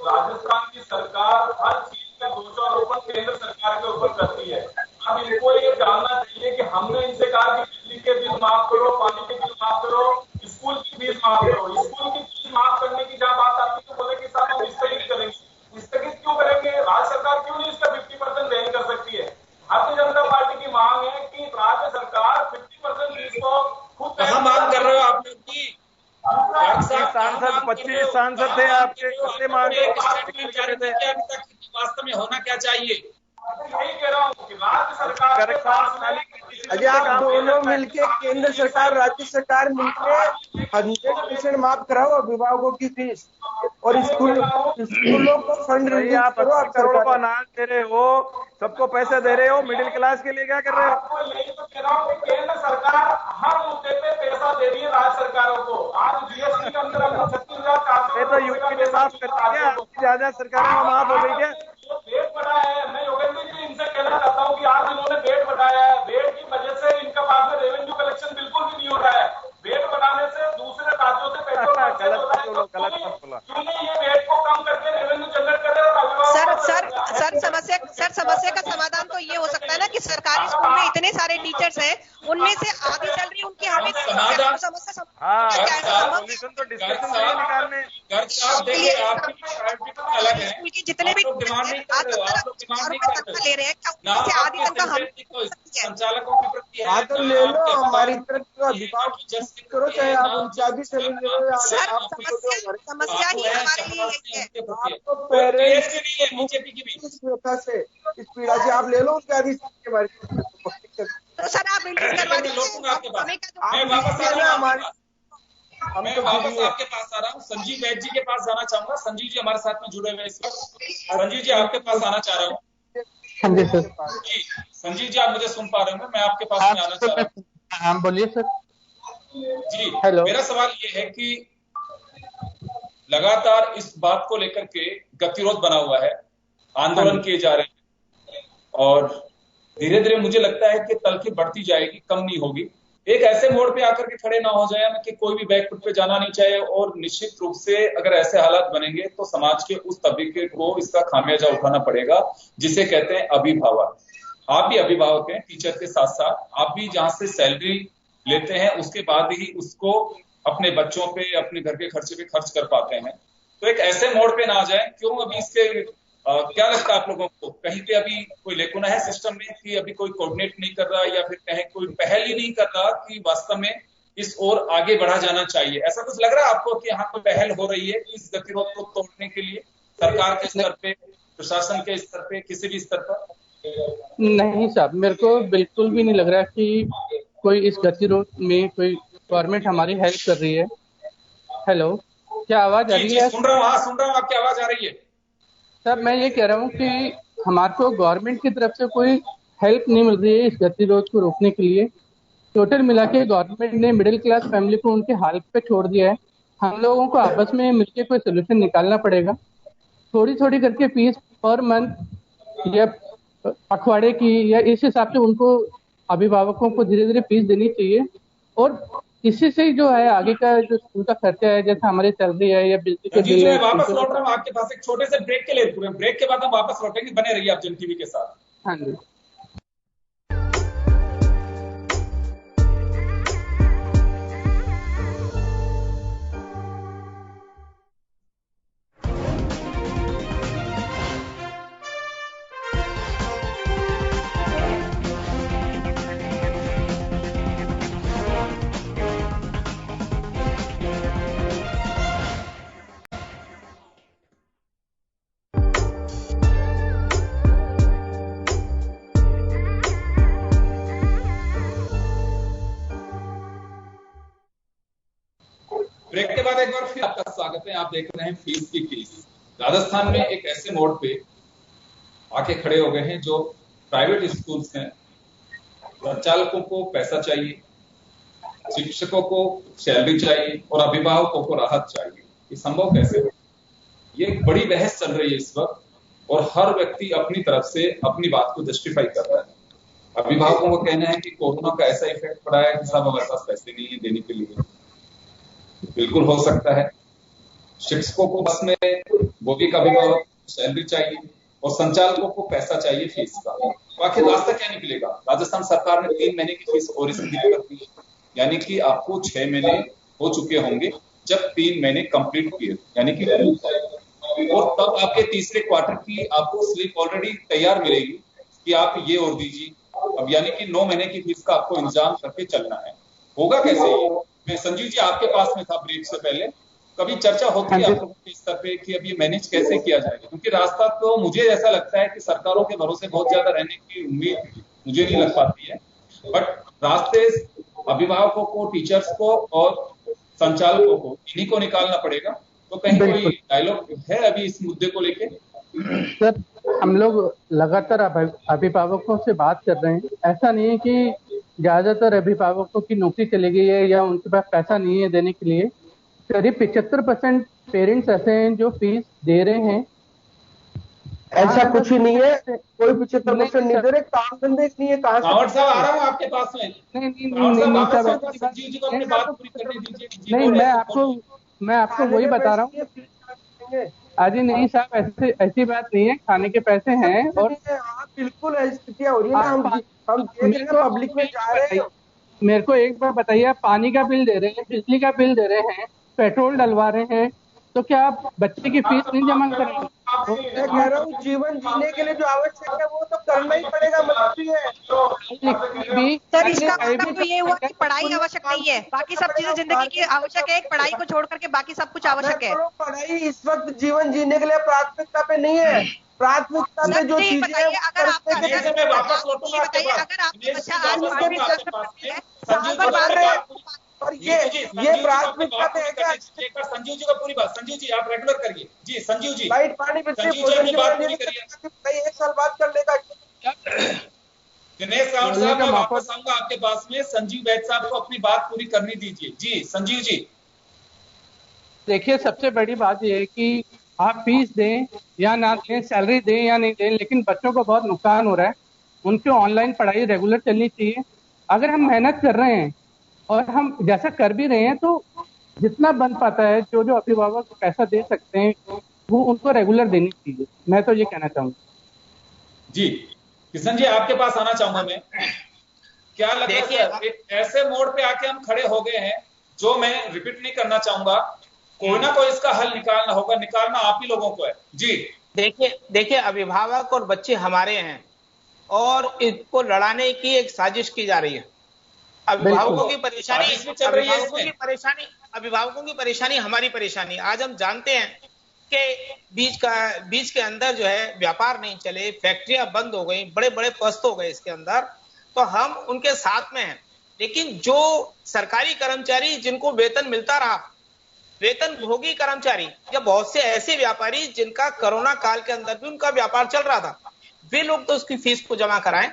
राजस्थान की सरकार हर चीज का दोषारोपण केंद्र सरकार के ऊपर करती है। अब इनको ये जानना चाहिए कि हमने इनसे कहा कि बिजली के बिल माफ करो, पानी के बिल माफ करो, स्कूल की फीस माफ करो। स्कूल की फीस माफ करने की जब बात आती है तो बोले कि साहब हम स्थगित करेंगे। स्थगित क्यों करेंगे? राज्य सरकार क्यों नहीं इसका 50% वहन कर सकती है? भारतीय जनता पार्टी की मांग है कि राज्य सरकार 50% फीस को खुद कहाँ मांग कर रहे हो आप लोग की? सांसद 25 सांसद थे आपके, वास्तव में होना क्या चाहिए? यही कह रहा हूँ कि राज्य सरकार अजय आप दोनों मिलके, केंद्र सरकार राज्य सरकार मिलके 100% माफ कराओ अभिभावकों की फीस और स्कूलों को फंड रिलीज करो। आप करोड़ों का अनाज दे रहे हो, सबको पैसे दे रहे हो, मिडिल क्लास के लिए क्या कर रहे हो? यही तो कह रहा हूँ कि केंद्र सरकार हर मुद्दे पे पैसा दे रही है राज्य सरकारों को। आज जीएसटी के अंदर हमने 36,000 तो यूपी ने माफ कर दिया, ज्यादा सरकारों में माफ हो गई क्या? बेट बढ़ाया है। मैं योगेंद्र जी इनसे कहना चाहता हूँ कि आज इन्होंने बेट बढ़ाया है। बेट की वजह से इनका पास में रेवेन्यू कलेक्शन बिल्कुल भी नहीं हो रहा है। बेट बढ़ाने से दूसरे राज्यों से पेट्रोल परचेज हो रहा है। क्यों नहीं ये बेट को कम करके रेवेन्यू जनरेट कर रहे हो? सर समस्या का समाधान तो ये हो सकता है ना कि सरकारी स्कूल में इतने सारे टीचर्स हैं, उनमें से आधी सैलरी उनकी हमें स्कूल की जितने भी ले रहे हैं आधी तनख्वाह संचालकों की प्रति ले लो, हमारी तरफ करो, चाहे आप उनका भी समस्या ही हमारे लिए बीजेपी की भी से इस पीड़ा से आप ले लो उनके आदि के बारे में। तो सर आप रिलीज करवा मैं वापस आपके पास आ रहा हूँ। संजीव वैद्य जी के पास जाना चाहूंगा। संजीव जी हमारे साथ में जुड़े हुए इस वक्त। संजीव जी आपके पास आना चाह रहा हूँ। हाँ जी सर। जी संजीव जी, आप मुझे सुन पा रहे होंगे? मैं आपके पास में आना चाह रहा हूँ। हाँ बोलिए सर। जी हेलो। मेरा सवाल ये है कि लगातार इस बात को लेकर के गतिरोध बना हुआ है, आंदोलन किए जा रहे हैं और धीरे धीरे मुझे लगता है कि तलखी बढ़ती जाएगी, कम नहीं होगी। एक ऐसे मोड़ पे आकर के खड़े ना हो जाए कि कोई भी बैकफुट पे जाना नहीं चाहिए और निश्चित रूप से अगर ऐसे हालात बनेंगे तो समाज के उस तबके को इसका खामियाजा उठाना पड़ेगा, जिसे कहते हैं अभिभावक। आप भी अभिभावक हैं, टीचर के साथ साथ आप भी जहां से सैलरी लेते हैं उसके बाद ही उसको अपने बच्चों पे, अपने घर के खर्चे पे खर्च कर पाते हैं। तो एक ऐसे मोड़ पे ना आ जाए। क्यों अभी इसके क्या लगता है आप लोगों को, कहीं पे अभी कोई लेकुना है सिस्टम में कि अभी कोई कोऑर्डिनेट नहीं कर रहा या फिर कहीं कोई पहल ही नहीं कर रहा कि वास्तव में इस ओर आगे बढ़ा जाना चाहिए? ऐसा कुछ लग रहा है आपको कि यहाँ कोई पहल हो रही है इस गतिरोध को तोड़ने के लिए, सरकार के स्तर पे, प्रशासन के स्तर पे, किसी भी स्तर पर? नहीं साहब, मेरे को बिल्कुल भी नहीं लग रहा कि कोई इस गतिरोध में कोई गवर्नमेंट हमारी हेल्प कर रही है। हेलो, क्या आवाज आ रही है? सुन रहा हूँ, हाँ सुन रहा हूँ, आपकी आवाज आ रही है सर। मैं ये कह रहा हूँ कि हमारे को गवर्नमेंट की तरफ से कोई हेल्प नहीं मिल रही है इस गतिरोध को रोकने के लिए। टोटल मिला के गवर्नमेंट ने मिडिल क्लास फैमिली को उनके हालत पे छोड़ दिया है। हम लोगों को आपस में मिलकर कोई सोल्यूशन निकालना पड़ेगा। थोड़ी थोड़ी करके फीस पर मंथ या पखवाड़े की या इस हिसाब से उनको अभिभावकों को धीरे धीरे फीस देनी चाहिए और इसी से जो है आगे का जो स्कूल का खर्चा है, जैसे हमारी सैलरी है या बिजली के बिल है। वापस लौट रहा हूँ आपके पास एक छोटे से ब्रेक के लिए। ब्रेक के बाद हम वापस लौटेंगे, बने रहिए आप जन टीवी के साथ। हाँ जी। ब्रेक के बाद एक बार फिर आपका स्वागत है। आप देख रहे हैं फीस की फीस। राजस्थान में एक ऐसे मोड़ पे आके खड़े हो गए हैं जो प्राइवेट स्कूल्स हैं, संचालकों को पैसा चाहिए, शिक्षकों को सैलरी चाहिए और अभिभावकों को राहत चाहिए। ये संभव कैसे हो? ये एक बड़ी बहस चल रही है इस वक्त और हर व्यक्ति अपनी तरफ से अपनी बात को जस्टिफाई कर रहा है। अभिभावकों का कहना है कि कोरोना का ऐसा इफेक्ट पड़ा है कि साहब हमारे पास पैसे नहीं है देने के लिए। बिल्कुल हो सकता है। शिक्षकों को बस में वो भी अभिभावक सैलरी चाहिए और संचालकों को पैसा चाहिए फीस का। तो आखिर रास्ता क्या निकलेगा? राजस्थान सरकार ने 3 महीने की फीस और स्थगित कर दी, यानी कि आपको 6 महीने हो चुके होंगे जब 3 महीने कंप्लीट किए, यानी कि और तब आपके तीसरे क्वार्टर की आपको स्लिप ऑलरेडी तैयार मिलेगी कि आप ये और दीजिए। अब यानी कि 9 महीने की फीस का आपको इंतजाम करके चलना है। होगा कैसे ये? मैं संजीव जी आपके पास में था ब्रेक से पहले, कभी चर्चा होती है आप लोगों के स्तर पे कि अब ये मैनेज कैसे किया जाएगा? क्योंकि रास्ता तो मुझे ऐसा लगता है कि सरकारों के भरोसे बहुत ज्यादा रहने की उम्मीद मुझे नहीं लग पाती है, बट रास्ते अभिभावकों को, टीचर्स को और संचालकों को, इन्हीं को निकालना पड़ेगा। तो कहीं कोई डायलॉग है अभी इस मुद्दे को लेके? सर, हम लोग लगातार अभिभावकों से बात कर रहे हैं। ऐसा नहीं है कि ज्यादातर अभिभावकों की नौकरी चली गई है या उनके पास पैसा नहीं है देने के लिए। करीब 75% पेरेंट्स ऐसे हैं जो फीस दे रहे हैं। ऐसा कुछ ही नहीं है, कोई 75% नहीं दे रहे, काम धंधे नहीं है। कहाँ रावत साहब आ रहा हूँ आपके पास में। नहीं, मैं आपको वही बता रहा हूँ। अजी नहीं साहब, ऐसी बात नहीं है। खाने के पैसे हैं और बिल्कुल स्थितियाँ हो रही है ना, हम देख रहे हैं, पब्लिक में जा रहे हैं। मेरे को एक बार बताइए, आप पानी का बिल दे रहे हैं, बिजली का बिल दे रहे हैं, पेट्रोल डलवा रहे हैं, तो क्या आप बच्चे की फीस नहीं जमा करेंगे? मैं कह रहा हूँ जीवन जीने के लिए जो आवश्यक है वो तो करना ही पड़ेगा, मजबूरी है। सर, इसका मतलब तो ये हुआ कि पढ़ाई आवश्यक नहीं है, बाकी सब चीजें जिंदगी की आवश्यक है। पढ़ाई को छोड़ करके बाकी सब कुछ आवश्यक है। पढ़ाई इस वक्त जीवन जीने के लिए प्राथमिकता पे नहीं है। प्राथमिकता पे जो चीजें बताइए, अगर आपका बताइए, अगर आपके बच्चा आज और ये प्राथमिकता पे है क्या? संजीव जी का पूरी बात, संजीव जी आप रेगुलर करिए। जी संजीव जी, लाइट पानी बिजली अपनी बात पूरी करिए। 1 साल बाद कर लेगा। दिनेश रावत साहब, मैं वापस आऊंगा आपके पास में। संजीव वैद साहब को अपनी बात पूरी करनी दीजिए। जी संजीव जी। देखिए, सबसे बड़ी बात यह है कि आप फीस दें या ना दें, सैलरी दें या नहीं दें, लेकिन बच्चों को बहुत नुकसान हो रहा है। उनकी ऑनलाइन पढ़ाई रेगुलर चलनी चाहिए। अगर हम मेहनत कर रहे हैं और हम जैसा कर भी रहे हैं, तो जितना बन पाता है, जो अभिभावक पैसा दे सकते हैं वो उनको रेगुलर देनी चाहिए। मैं तो ये कहना चाहूंगा। जी किशन जी, आपके पास आना चाहूंगा मैं। क्या लगता है सर, एक ऐसे मोड़ पे आके हम खड़े हो गए हैं जो मैं रिपीट नहीं करना चाहूंगा, कोई ना कोई इसका हल निकालना होगा। निकालना आप ही लोगों को है। जी देखिए अभिभावक और बच्चे हमारे हैं और इसको लड़ाने की एक साजिश की जा रही है। अभिभावकों की परेशानी अभिभावकों की परेशानी हमारी परेशानी। आज हम जानते हैं कि बीच के अंदर जो है व्यापार नहीं चले, फैक्ट्रियां बंद हो गई, बड़े बड़े पस्त हो गए इसके अंदर, तो हम उनके साथ में हैं। लेकिन जो सरकारी कर्मचारी जिनको वेतन मिलता रहा, वेतन भोगी कर्मचारी या बहुत से ऐसे व्यापारी जिनका कोरोना काल के अंदर भी उनका व्यापार चल रहा था, वे लोग तो उसकी फीस को जमा कराएं।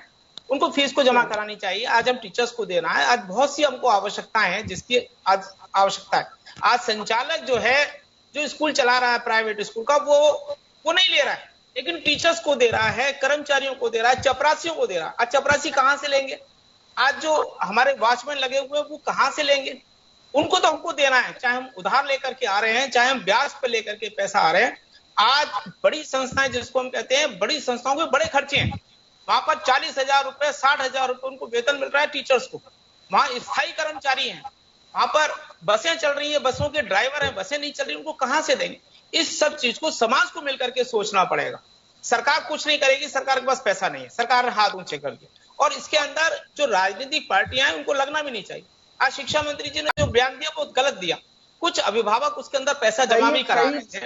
उनको फीस को जमा करानी चाहिए। आज हम टीचर्स को देना है। आज बहुत सी हमको आवश्यकताएं हैं जिसकी आज आवश्यकता है। आज संचालक जो है, जो स्कूल चला रहा है प्राइवेट स्कूल का, वो नहीं ले रहा है, लेकिन टीचर्स को दे रहा है, कर्मचारियों को दे रहा है, चपरासियों को दे रहा है। आज चपरासी कहां से लेंगे? आज जो हमारे वॉचमैन लगे हुए हैं वो कहां से लेंगे? उनको तो हमको देना है, चाहे हम उधार लेकर के आ रहे हैं, चाहे हम ब्याज पे लेकर के पैसा आ रहे हैं। आज बड़ी संस्थाएं जिसको हम कहते हैं, बड़ी संस्थाओं के बड़े खर्चे हैं। वहां पर 40,000 रुपए, 60,000 रुपए उनको वेतन मिल रहा है टीचर्स को। वहां स्थायी कर्मचारी हैं, वहां पर बसें चल रही है, बसों के ड्राइवर हैं, बसें नहीं चल रही, उनको कहां से देंगे? इस सब चीज को समाज को मिलकर के सोचना पड़ेगा। सरकार कुछ नहीं करेगी, सरकार के पास पैसा नहीं है, सरकार हाथ ऊंचे करके। और इसके अंदर जो राजनीतिक पार्टियां हैं उनको लगना भी नहीं चाहिए। आज शिक्षा मंत्री जी ने जो बयान दिया वो गलत दिया। कुछ अभिभावक उसके अंदर पैसा जमा भी करा रहे थे,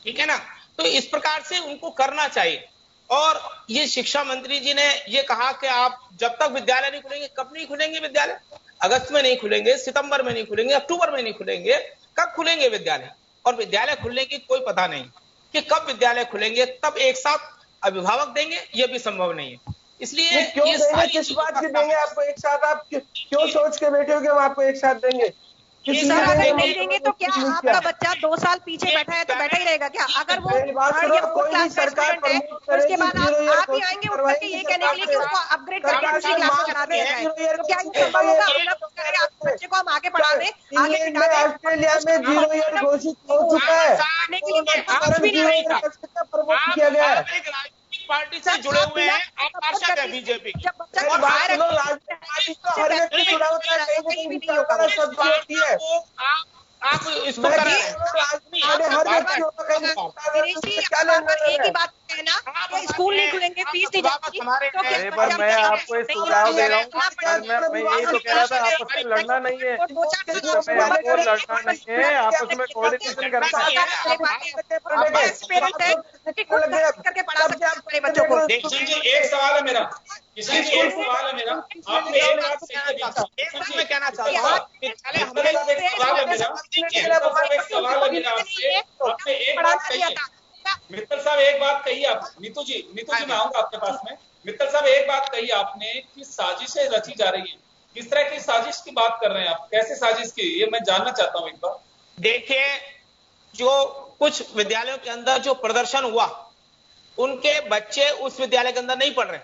ठीक है ना? तो इस प्रकार से उनको करना चाहिए। और ये शिक्षा मंत्री जी ने ये कहा कि आप जब तक विद्यालय नहीं खुलेंगे, कब नहीं खुलेंगे विद्यालय? अगस्त में नहीं खुलेंगे, सितंबर में नहीं खुलेंगे, अक्टूबर में नहीं खुलेंगे, कब खुलेंगे विद्यालय? और विद्यालय खुलने की कोई पता नहीं कि कब विद्यालय खुलेंगे, तब एक साथ अभिभावक देंगे, यह भी संभव नहीं है। इसलिए क्यों देंगे, किस बात की देंगे आपको एक साथ? आप क्यों सोच के बैठे हो कि हम आपको एक साथ देंगे? अगर नहीं देंगे तो क्या आपका बच्चा 2 साल पीछे बैठा है तो बैठा ही रहेगा क्या? अगर वो थर्ड या फोर्थ क्लास का स्टूडेंट है तो उसके बाद आप ही आएंगे उठ करके ये कहने के लिए कि उसको अपग्रेड करके दूसरी क्लास में करा दिया जाए, तो क्या ये संभव होगा? आपके बच्चे को हम आगे पढ़ा दें, आगे बिठा दें? ऑस्ट्रेलिया में 0 ईयर घोषित हो चुका है, प्रमोट किया गया है। पार्टी से जुड़े हुए हैं, आप पार्षद है बीजेपी। हर व्यक्ति जुड़ा होता है, कहीं भी नहीं होगा, सब होती है। आप इसको कर रहे हैं। एक ही बात कहना, स्कूल नहीं खुलेंगे, फीस नहीं जाएगी। पर मैं आपको एक सुझाव दे रहा हूँ, मैं यही तो कह रहा था, आपस में लड़ना नहीं है, आपको लड़ना नहीं है, आपस में कोऑर्डिनेशन करना करके पढ़ा सकते हैं अपने बच्चों को। किशन जी एक सवाल है मेरा, किशन जी एक सवाल है मेरा, आपने एक बात सही है, मैं कहना चाहता हूँ एक सवाल है मेरा, एक सवाल है मेरा आपसे, आपने एक बात कही है मित्तल साहब, एक बात कही आप, नीतू जी मैं आऊंगा आपके पास में। मित्तल साहब एक बात कही आपने कि साजिशें रची जा रही है, किस तरह की साजिश की बात कर रहे हैं आप? कैसे साजिश की, ये मैं जानना चाहता हूँ एक बार। देखिए, जो कुछ विद्यालयों के अंदर जो प्रदर्शन हुआ, उनके बच्चे उस विद्यालय के अंदर नहीं पढ़ रहे।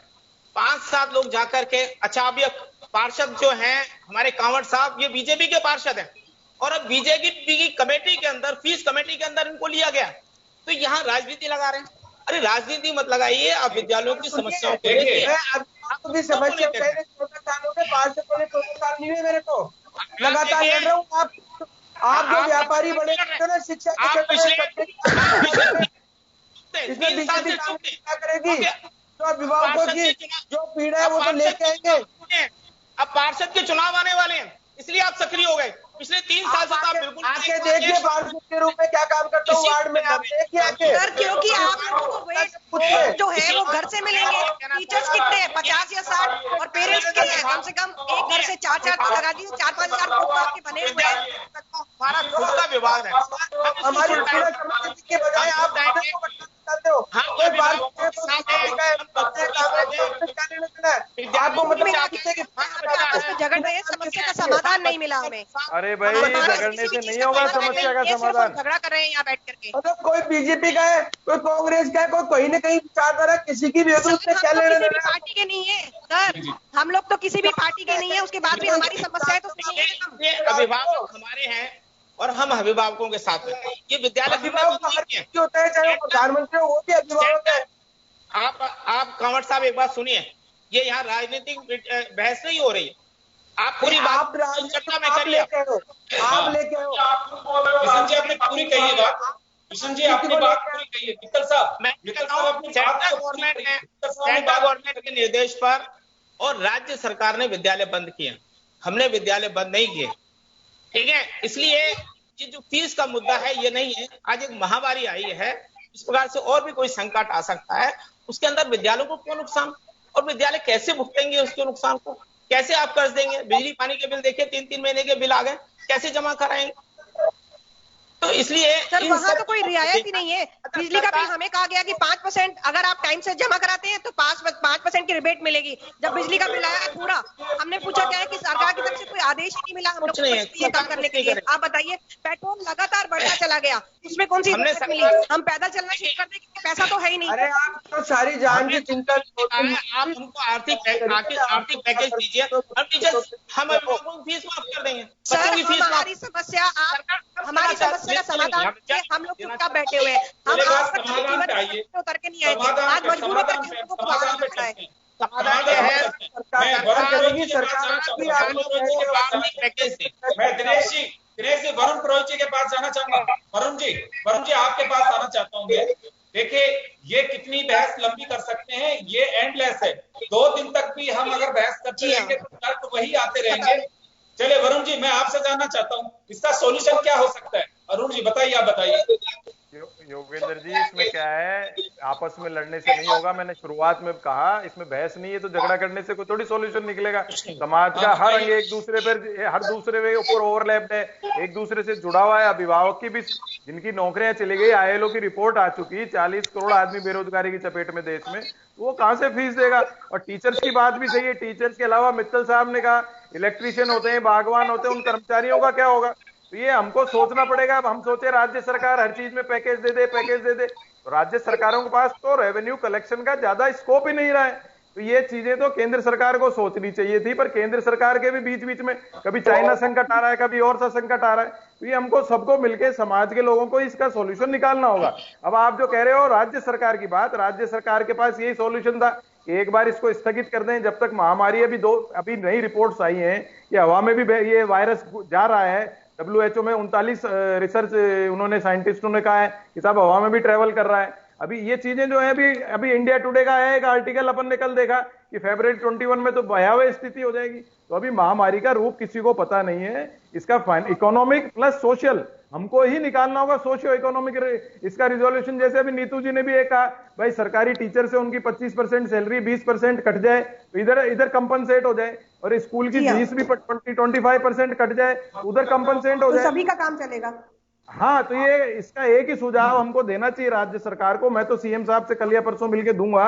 5-7 लोग जाकर के, अच्छा अभी पार्षद जो हैं हमारे कांवड़ साहब, ये बीजेपी के पार्षद हैं, और अब बीजेपी की कमेटी के अंदर, फीस कमेटी के अंदर इनको लिया गया, तो यहाँ राजनीति लगा रहे हैं। अरे राजनीति मत लगाइए, आप विद्यालयों की समस्याओं को देखिए। आपको भी समस्या पहले 14 साल हो गए, पार्षद को 14 साल नहीं हुए मेरे को, लगातार लड़ रहा हूँ। आप जो व्यापारी बने ना शिक्षा के क्षेत्र में, इसमें बीजेपी क्या करेगी? जो अभिभावकों की जो पीड़ा है वो तो लेके आएंगे। अब पार्षद के चुनाव आने वाले हैं, इसलिए आप सक्रिय हो गए। पिछले 3 साल से आप बिल्कुल आके देखिए पार्षद के रूप में क्या काम करता हूँ वार्ड में, आप देखिए आके। सर क्योंकि आप लोगों को वेट जो है वो घर से मिलेंगे। टीचर्स कितने हैं, 50 या 60, और पेरेंट्स कितने हैं? कम से कम एक घर से 4-4 तो लगा दीजिए, 4-5 हजार आपके बने हुए हैं। हमारा खुद का विभाग है, हमारी के बजाय आप चाहते हो आपको मतलब झगड़ रहे हैं, समस्या का समाधान नहीं मिला हमें। अरे भाई झगड़ने से नहीं होगा समस्या का समाधान। झगड़ा कर रहे हैं यहाँ बैठ करके। मतलब कोई बीजेपी का है, कोई कांग्रेस का है, कोई कहीं न कहीं विचारधारा किसी की भी है, तो उससे क्या लेना किसी भी पार्टी के नहीं है सर, हम लोग तो किसी भी पार्टी के नहीं है, उसके बाद भी हमारी समस्या है तो अभिभावक हमारे हैं और हम अभिभावकों के साथ हैं। ये विद्यालय होता है, चाहे प्रधानमंत्री हो वो भी अभिभावक है। आप कांवड़ साहब एक बात सुनिए, ये यहाँ राजनीतिक बहस नहीं हो रही है, आप पूरी बात चर्चा में करिए। आप लेके आओ, किशन जी आपने पूरी कही है बात, किशन जी आपने बात पूरी कही है। मित्तल साहब, मैं सेंट्रल गवर्नमेंट के निर्देश पर और राज्य सरकार ने विद्यालय बंद किए, हमने विद्यालय बंद नहीं किए, ठीक है। इसलिए ये जो फीस का मुद्दा है ये नहीं है, आज एक महामारी आई है, इस प्रकार से और भी कोई संकट आ सकता है, उसके अंदर विद्यालयों को क्यों नुकसान, और विद्यालय कैसे भुगतेंगे उसके नुकसान को? कैसे आप कर्ज देंगे? बिजली पानी के बिल देखिए 3-3 महीने के बिल आ गए, कैसे जमा कराएंगे? तो इसलिए सर वहाँ तो कोई रियायत ही नहीं है। बिजली का बिल हमें कहा गया कि 5% अगर आप टाइम से जमा कराते हैं तो 5% की रिबेट मिलेगी। जब बिजली का बिल आया पूरा, हमने पूछा क्या है कि सरकार की तरफ से कोई आदेश ही नहीं मिला हम लोग को ये काम करने के लिए। आप बताइए, पेट्रोल लगातार बढ़ता चला गया, उसमें कौन सी रियायत मिली? हम पैदल चलना शुरू कर दें क्योंकि पैसा तो है ही नहीं। अरे आप तो सारी जान की चिंता, आप हमको आर्थिक पैकेज दीजिए, हम अभिभावकों की फीस माफ कर देंगे। सर हमारी समस्या हमारी समस्या का समाधान हम लोग चुपचाप बैठे हुए हैं, हम आज तक जीवन उतर के नहीं आए थे, आज मजबूर होकर के लोगों को बाहर निकला है। समाधान ये है मैं दिनेश जी वरुण पुरोहित जी के पास जाना चाहूंगा। वरुण जी आपके पास आना चाहता हूँ। देखिए ये कितनी बहस लंबी कर सकते हैं, ये एंडलेस है। 2 दिन तक भी हम अगर बहस करते रहेंगे तो तर्क वही आते रहेंगे। चलिए वरुण जी मैं आपसे जानना चाहता हूँ इसका सोल्यूशन क्या हो सकता है? अरुण जी बताइए, आप बताइए। योगेंद्र जी, इसमें क्या है, आपस में लड़ने से नहीं होगा। मैंने शुरुआत में कहा इसमें बहस नहीं है, तो झगड़ा करने से कोई थोड़ी सॉल्यूशन निकलेगा। समाज का हर अंग एक दूसरे पर, हर दूसरे के ऊपर ओवरलैप्ड है, एक दूसरे से जुड़ा हुआ है। अभिभावक की भी, जिनकी नौकरियां चली गई, ILO की रिपोर्ट आ चुकी, 40 करोड़ आदमी बेरोजगारी की चपेट में देश में, वो कहां से फीस देगा। और टीचर्स की बात भी सही है, टीचर्स के अलावा मित्तल साहब ने कहा इलेक्ट्रीशियन होते हैं, बागवान होते हैं, उन कर्मचारियों का क्या होगा। तो ये हमको सोचना पड़ेगा। अब हम सोचे राज्य सरकार हर चीज में पैकेज दे दे, तो राज्य सरकारों के पास तो रेवेन्यू कलेक्शन का ज्यादा स्कोप ही नहीं रहा है। तो ये चीजें तो केंद्र सरकार को सोचनी चाहिए थी, पर केंद्र सरकार के भी बीच बीच में कभी चाइना संकट आ रहा है, कभी और सा संकट आ रहा है। तो ये हमको सबको मिलकर, समाज के लोगों को इसका सॉल्यूशन निकालना होगा। अब आप जो कह रहे हो राज्य सरकार की बात, राज्य सरकार के पास यही सॉल्यूशन था कि एक बार इसको स्थगित कर दें जब तक महामारी, अभी नई रिपोर्ट्स आई हैं कि हवा में भी ये वायरस जा रहा है। WHO में 39 रिसर्च उन्होंने, साइंटिस्टों ने कहा है कि साहब हवा में भी ट्रेवल कर रहा है। अभी ये चीजें जो है, अभी इंडिया टुडे का है एक आर्टिकल, अपन ने कल देखा कि February 21 में तो भयावह स्थिति हो जाएगी। तो अभी महामारी का रूप किसी को पता नहीं है। इसका इकोनॉमिक प्लस सोशल हमको ही निकालना होगा, सोशियो इकोनॉमिक इसका रिजोल्यूशन। जैसे अभी नीतू जी ने भी एक कहा, भाई सरकारी टीचर से उनकी 25% सैलरी 20% कट जाए तो इधर कंपनसेट हो जाए, और स्कूल की फीस भी 25% कट जाए उधर कंपनसेट हो जाए, तो सभी का काम चलेगा। हाँ, तो ये इसका एक ही सुझाव हमको देना चाहिए राज्य सरकार को। मैं तो CM साहब से कल या परसों मिलकर दूंगा,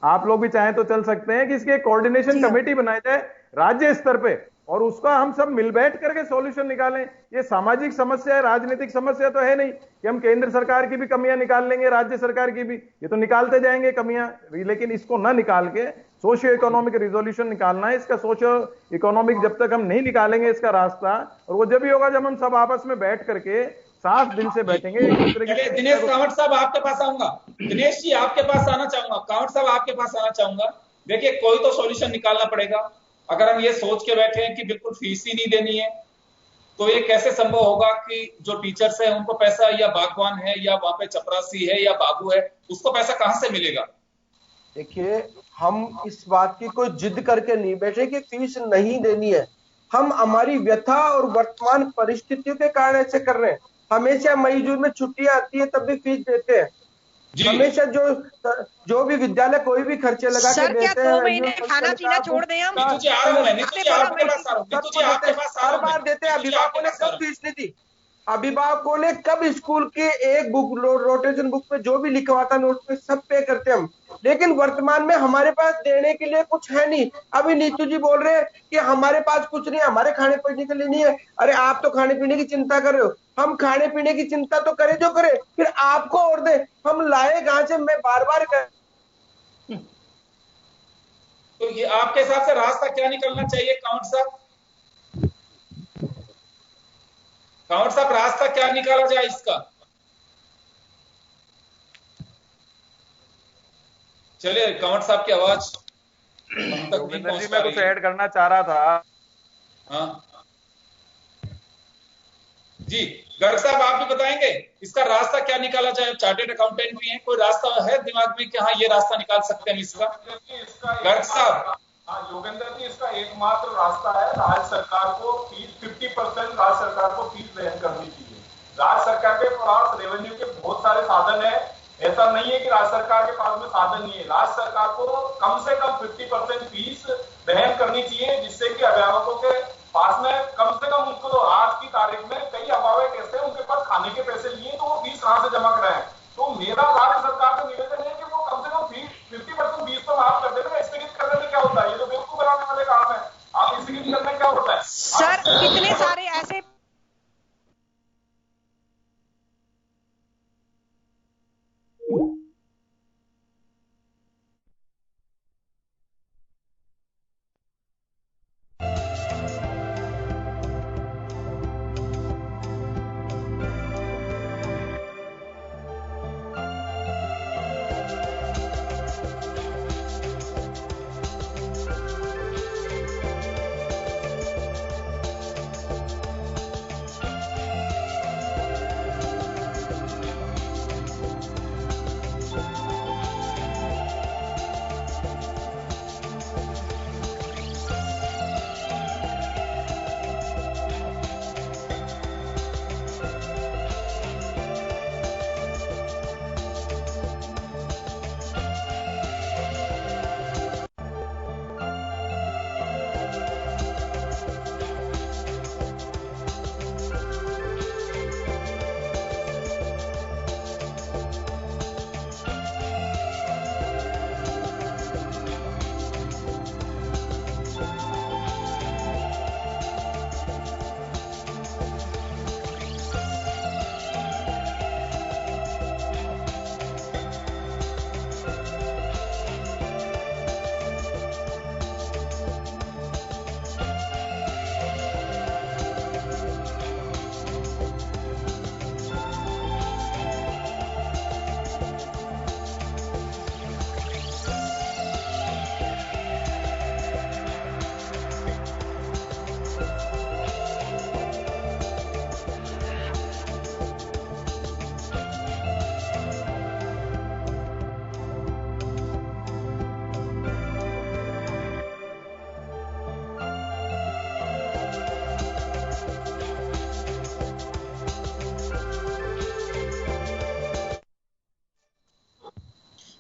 आप लोग भी चाहें तो चल सकते हैं कि इसके कोऑर्डिनेशन कमेटी बनाई जाए राज्य स्तर पे, और उसका हम सब मिल बैठ करके सॉल्यूशन निकालें। ये सामाजिक समस्या है, राजनीतिक समस्या तो है नहीं कि हम केंद्र सरकार की भी कमियां निकाल लेंगे, राज्य सरकार की भी, ये तो निकालते जाएंगे कमियां, लेकिन इसको ना निकाल के सोशियो इकोनॉमिक रिजोल्यूशन निकालना है। इसका सोशियो इकोनॉमिक जब तक हम नहीं निकालेंगे इसका रास्ता, और वो जब भी होगा जब हम सब आपस में बैठ करके साफ दिल से बैठेंगे एक दूसरे के। दिनेश कांवट साहब आपके पास आऊंगा, दिनेश जी आपके पास आना चाहूंगा, कांवट साहब आपके पास आना चाहूंगा। देखिए, कोई तो सॉल्यूशन निकालना पड़ेगा। अगर हम ये सोच के बैठे हैं कि बिल्कुल फीस ही नहीं देनी है, तो ये कैसे संभव होगा कि जो टीचर्स है उनको पैसा, या बागवान है या वहां पे चपरासी है या बाबू है, उसको पैसा कहां से मिलेगा। देखिए, हम इस बात की कोई जिद करके नहीं बैठे कि फीस नहीं देनी है। हम हमारी व्यथा और वर्तमान परिस्थितियों के कारण ऐसे कर रहे हैं। हमेशा मई जून में छुट्टियां आती है तब भी फीस देते हैं। हमेशा जो भी विद्यालय कोई भी खर्चे लगा के देते हैं। 2 महीने खाना पीना छोड़ दें हम। हर बार देते हैं। अभिभावकों ने कब फीस नहीं दी? अभिभावकों ने कब स्कूल के एक बुक रोटेशन बुक पे जो भी लिखवाता नोट पे सब पे करते हम, लेकिन वर्तमान में हमारे पास देने के लिए कुछ है नहीं। अभी नीतू जी बोल रहे हैं कि हमारे पास कुछ नहीं, हमारे खाने पीने के लिए नहीं है। अरे आप तो खाने पीने की चिंता कर रहे हो, हम खाने पीने की चिंता तो करें जो करे, फिर आपको और दे, हम लाए कहां से? मैं बार बार कर। तो ये आपके हिसाब से रास्ता क्या निकलना चाहिए कांवट साहब? कांवट साहब, रास्ता क्या निकाला जाए इसका? चलिए, कांवट साहब की आवाज हम तक नहीं पहुंच पा रही। मैं कुछ ऐड करना चाह रहा था। हाँ जी, गर्ग साहब आप भी बताएंगे इसका रास्ता क्या निकाला जाए? चार्टेड अकाउंटेंट भी हैं, कोई रास्ता है दिमाग में कि हाँ ये रास्ता निकाल सकते हैं इसका? गर्ग साहब। हाँ योगेंद्र जी, इसका एकमात्र रास्ता है राज्य सरकार को फीस 50% राज्य सरकार को फीस वहन करनी चाहिए। राज्य सरकार के पास रेवेन्यू के बहुत सारे साधन है, ऐसा नहीं है कि राज्य सरकार के पास में साधन नहीं है। राज्य सरकार को कम से कम 50% फीस वहन करनी चाहिए, जिससे कि अभिभावकों के पास में कम से कम, उनको तो आज की तारीख में कई अभिभावक ऐसे हैं उनके पास खाने के पैसे लिए तो वो फीस कहां से जमा कराएं। तो मेरा राज्य सरकार से निवेदन है कि वो कम से कम फीस 50% फीस तो माफ कर देना। स्थगित करने में क्या होता है? ये तो बेवकूफ बनाने वाले काम है। आप स्थगित करने क्या होता है? सर, कितने सारे ऐसे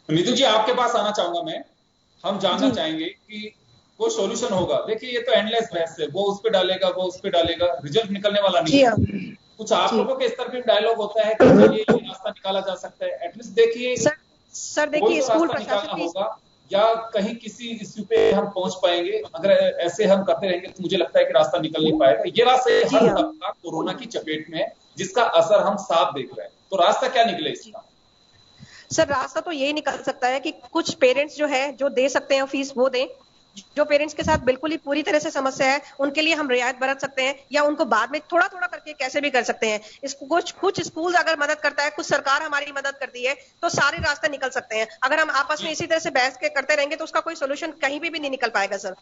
नीतू जी आपके पास आना चाहूंगा मैं। हम जानना चाहेंगे कि वो सॉल्यूशन होगा। देखिए ये तो एंडलेस बहस है, वो उस पे डालेगा, वो उस पे डालेगा, रिजल्ट निकलने वाला नहीं है। कुछ आप लोगों के स्तर पे डायलॉग होता है कि चलिए ये रास्ता निकाला जा सकता है। एटलीस्ट देखिए सर देखिए स्कूल प्रशासन होगा या कहीं किसी इश्यू पे हम पहुंच पाएंगे। अगर ऐसे हम करते रहेंगे तो मुझे लगता है कि रास्ता निकल नहीं पाएगा। ये रास्ता हर तबका कोरोना की चपेट में है, जिसका असर हम साफ देख रहे हैं। तो रास्ता क्या निकले इसका? सर रास्ता तो यही निकल सकता है कि कुछ पेरेंट्स जो है जो दे सकते हैं फीस वो दें। जो पेरेंट्स के साथ बिल्कुल ही पूरी तरह से समस्या है उनके लिए हम रियायत बरत सकते हैं या उनको बाद में थोड़ा थोड़ा करके कैसे भी कर सकते हैं। इसको कुछ स्कूल अगर मदद करता है, कुछ सरकार हमारी मदद करती है तो सारे रास्ते निकल सकते हैं। अगर हम आपस में इसी तरह से बहस के करते रहेंगे तो उसका कोई सोल्यूशन कहीं भी नहीं निकल पाएगा सर।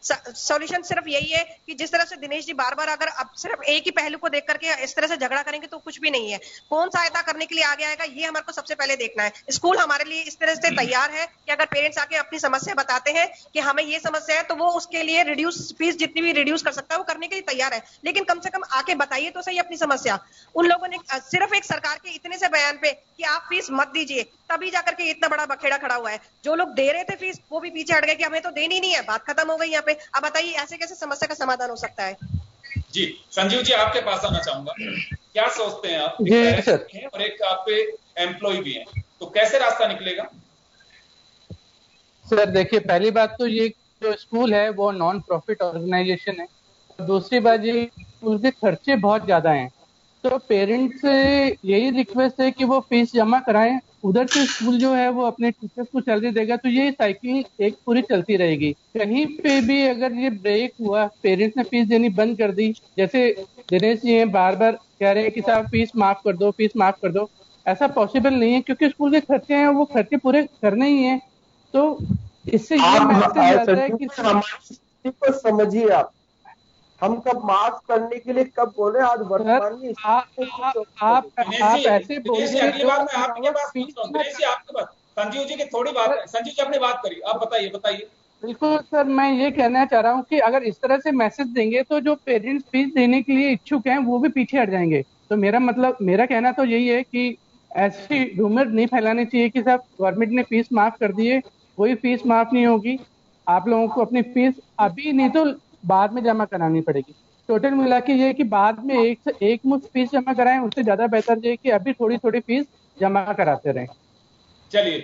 सॉल्यूशन सिर्फ यही है कि जिस तरह से दिनेश जी बार बार अगर अब सिर्फ एक ही पहलू को देख करके इस तरह से झगड़ा करेंगे तो कुछ भी नहीं है। कौन सहायता करने के लिए आगे आएगा ये हमारे को सबसे पहले देखना है। स्कूल हमारे लिए इस तरह से तैयार है कि अगर पेरेंट्स आके अपनी समस्या बताते हैं कि हमें ये समस्या है तो वो उसके लिए रिड्यूस फीस जितनी भी रिड्यूस कर सकता है वो करने के लिए तैयार है। लेकिन कम से कम आके बताइए तो सही अपनी समस्या। उन लोगों ने सिर्फ एक सरकार के इतने से बयान पे कि आप फीस मत दीजिए तभी जाकर के इतना बड़ा बखेड़ा खड़ा हुआ है। जो लोग दे रहे थे फीस वो भी पीछे हट गए कि हमें तो देनी नहीं है, बात खत्म हो गई यहाँ पे। अब बताइए ऐसे कैसे समस्या का समाधान हो सकता है? जी संजीव जी आपके पास आना चाहूंगा। क्या सोचते हैं आप? जी सर। हैं और एक आप पे एम्प्लॉय भी हैं, तो कैसे रास्ता निकलेगा? सर देखिए पहली बात तो ये जो स्कूल है वो नॉन प्रॉफिट ऑर्गेनाइजेशन है। दूसरी बात ये स्कूल के खर्चे बहुत ज्यादा हैं, तो पेरेंट्स से यही रिक्वेस्ट है कि वो फीस जमा कराएं। उधर से स्कूल जो है वो अपने टीचर्स को सैलरी देगा, तो ये साइकिल एक पूरी चलती रहेगी। कहीं पे भी अगर ये ब्रेक हुआ, पेरेंट्स ने फीस देनी बंद कर दी, जैसे दिनेश जी हैं बार बार कह रहे हैं कि साहब फीस माफ कर दो, फीस माफ कर दो, ऐसा पॉसिबल नहीं है क्योंकि स्कूल के खर्चे हैं वो खर्चे पूरे करने ही हैं। तो इससे ये मैसेज आता है कि हमारी को समझिए हम कब माफ करने के लिए कब बोले। आज वर्तमान में आप ऐसे बोलिए। अगली बार मैं आपके पास पूछ रहा हूं दिनेश जी, आपके पास संजीव जी की थोड़ी बात है। संजीव जी अपनी बात करिए, आप बताइए। बिल्कुल सर, मैं ये कहना चाह रहा हूँ कि अगर इस तरह से मैसेज देंगे तो जो पेरेंट्स फीस देने के लिए इच्छुक हैं वो भी पीछे हट जाएंगे। तो मेरा कहना तो यही है कि ऐसी रूमर नहीं फैलानी चाहिए कि साहब गवर्नमेंट ने फीस माफ कर दी है। कोई फीस माफ नहीं होगी। आप लोगों को अपनी फीस अभी नहीं तो बाद में जमा करानी पड़ेगी। टोटल मिला के ये कि बाद में एक मुश्त फीस जमा कराएं, उससे ज्यादा बेहतर ये कि अभी थोड़ी थोड़ी फीस जमा कराते रहें। चलिए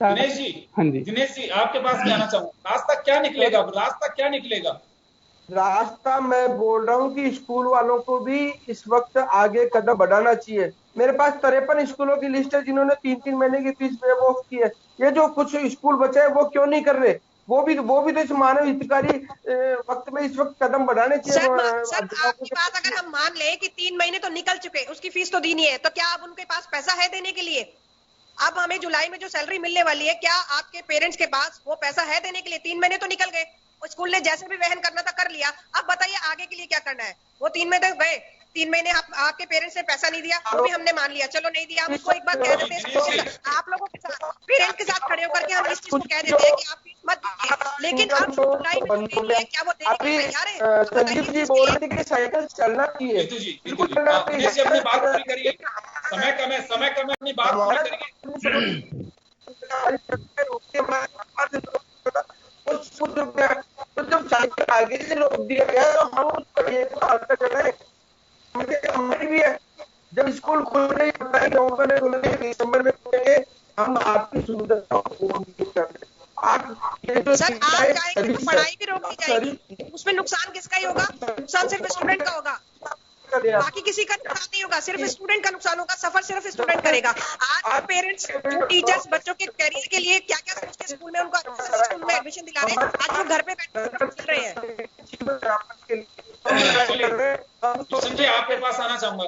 दिनेश जी, हाँ जी दिनेश जी आपके पास क्या आना चाहूंगा। रास्ता क्या निकलेगा? रास्ता मैं बोल रहा हूँ कि स्कूल वालों को भी इस वक्त आगे कदम बढ़ाना चाहिए। मेरे पास 53 स्कूलों की लिस्ट है जिन्होंने 3-3 महीने की फीस वेव ऑफ की है। ये जो कुछ स्कूल बचे हैं वो क्यों नहीं कर रहे? वो भी तो इस मानव हितकारी वक्त में इस वक्त कदम बढ़ाने चाहिए। सर आपकी बात अगर हम मान ले कि 3 महीने तो निकल चुके, उसकी फीस तो दी नहीं है, तो क्या अब उनके पास पैसा है देने के लिए? अब हमें जुलाई में जो सैलरी मिलने वाली है, क्या आपके पेरेंट्स के पास वो पैसा है देने के लिए? 3 महीने तो निकल गए, स्कूल ने जैसे भी वहन करना था कर लिया। अब बताइए आगे के लिए क्या करना है? वो 3 महीने गए, 3 महीने आपके पेरेंट्स ने पैसा नहीं दिया, वो भी हमने मान लिया, चलो नहीं दिया। हम उसको एक बात कह देते हैं, आप लोगों के साथ पेरेंट्स के साथ खड़े होकर के हम इस चीज को कह देते हैं कि आप फीस मत दीजिए, लेकिन अब जुलाई में क्या वो देने के लिए तैयार है? संदीप जी बोल रहे थे कि साइकिल चलना चाहिए। बिल्कुल अपनी बात पूरी करिए, समय कम है, अपनी बात पूरी करिए। जब साइकिल आगे से रोक दिया गया तो हम उसको ये चले हमारी भी है। जब स्कूल खुल रही नवंबर में खुलेंगे, दिसंबर में खुलेंगे, हम आपकी सुविधा सर आप चाहेंगे तो पढ़ाई भी रोक दी जाएगी, उसमें नुकसान किसका ही होगा? नुकसान सिर्फ स्टूडेंट का होगा, बाकी किसी का नुकसान नहीं होगा, सिर्फ स्टूडेंट का नुकसान होगा। सफर सिर्फ स्टूडेंट करेगा। आज पेरेंट्स टीचर्स बच्चों के करियर के लिए क्या क्या सोच के स्कूल में उनको स्कूल में एडमिशन दिला रहे हैं, आज वो घर पे बैठे चल रहे हैं। किशन जी आपके पास आना चाहूंगा।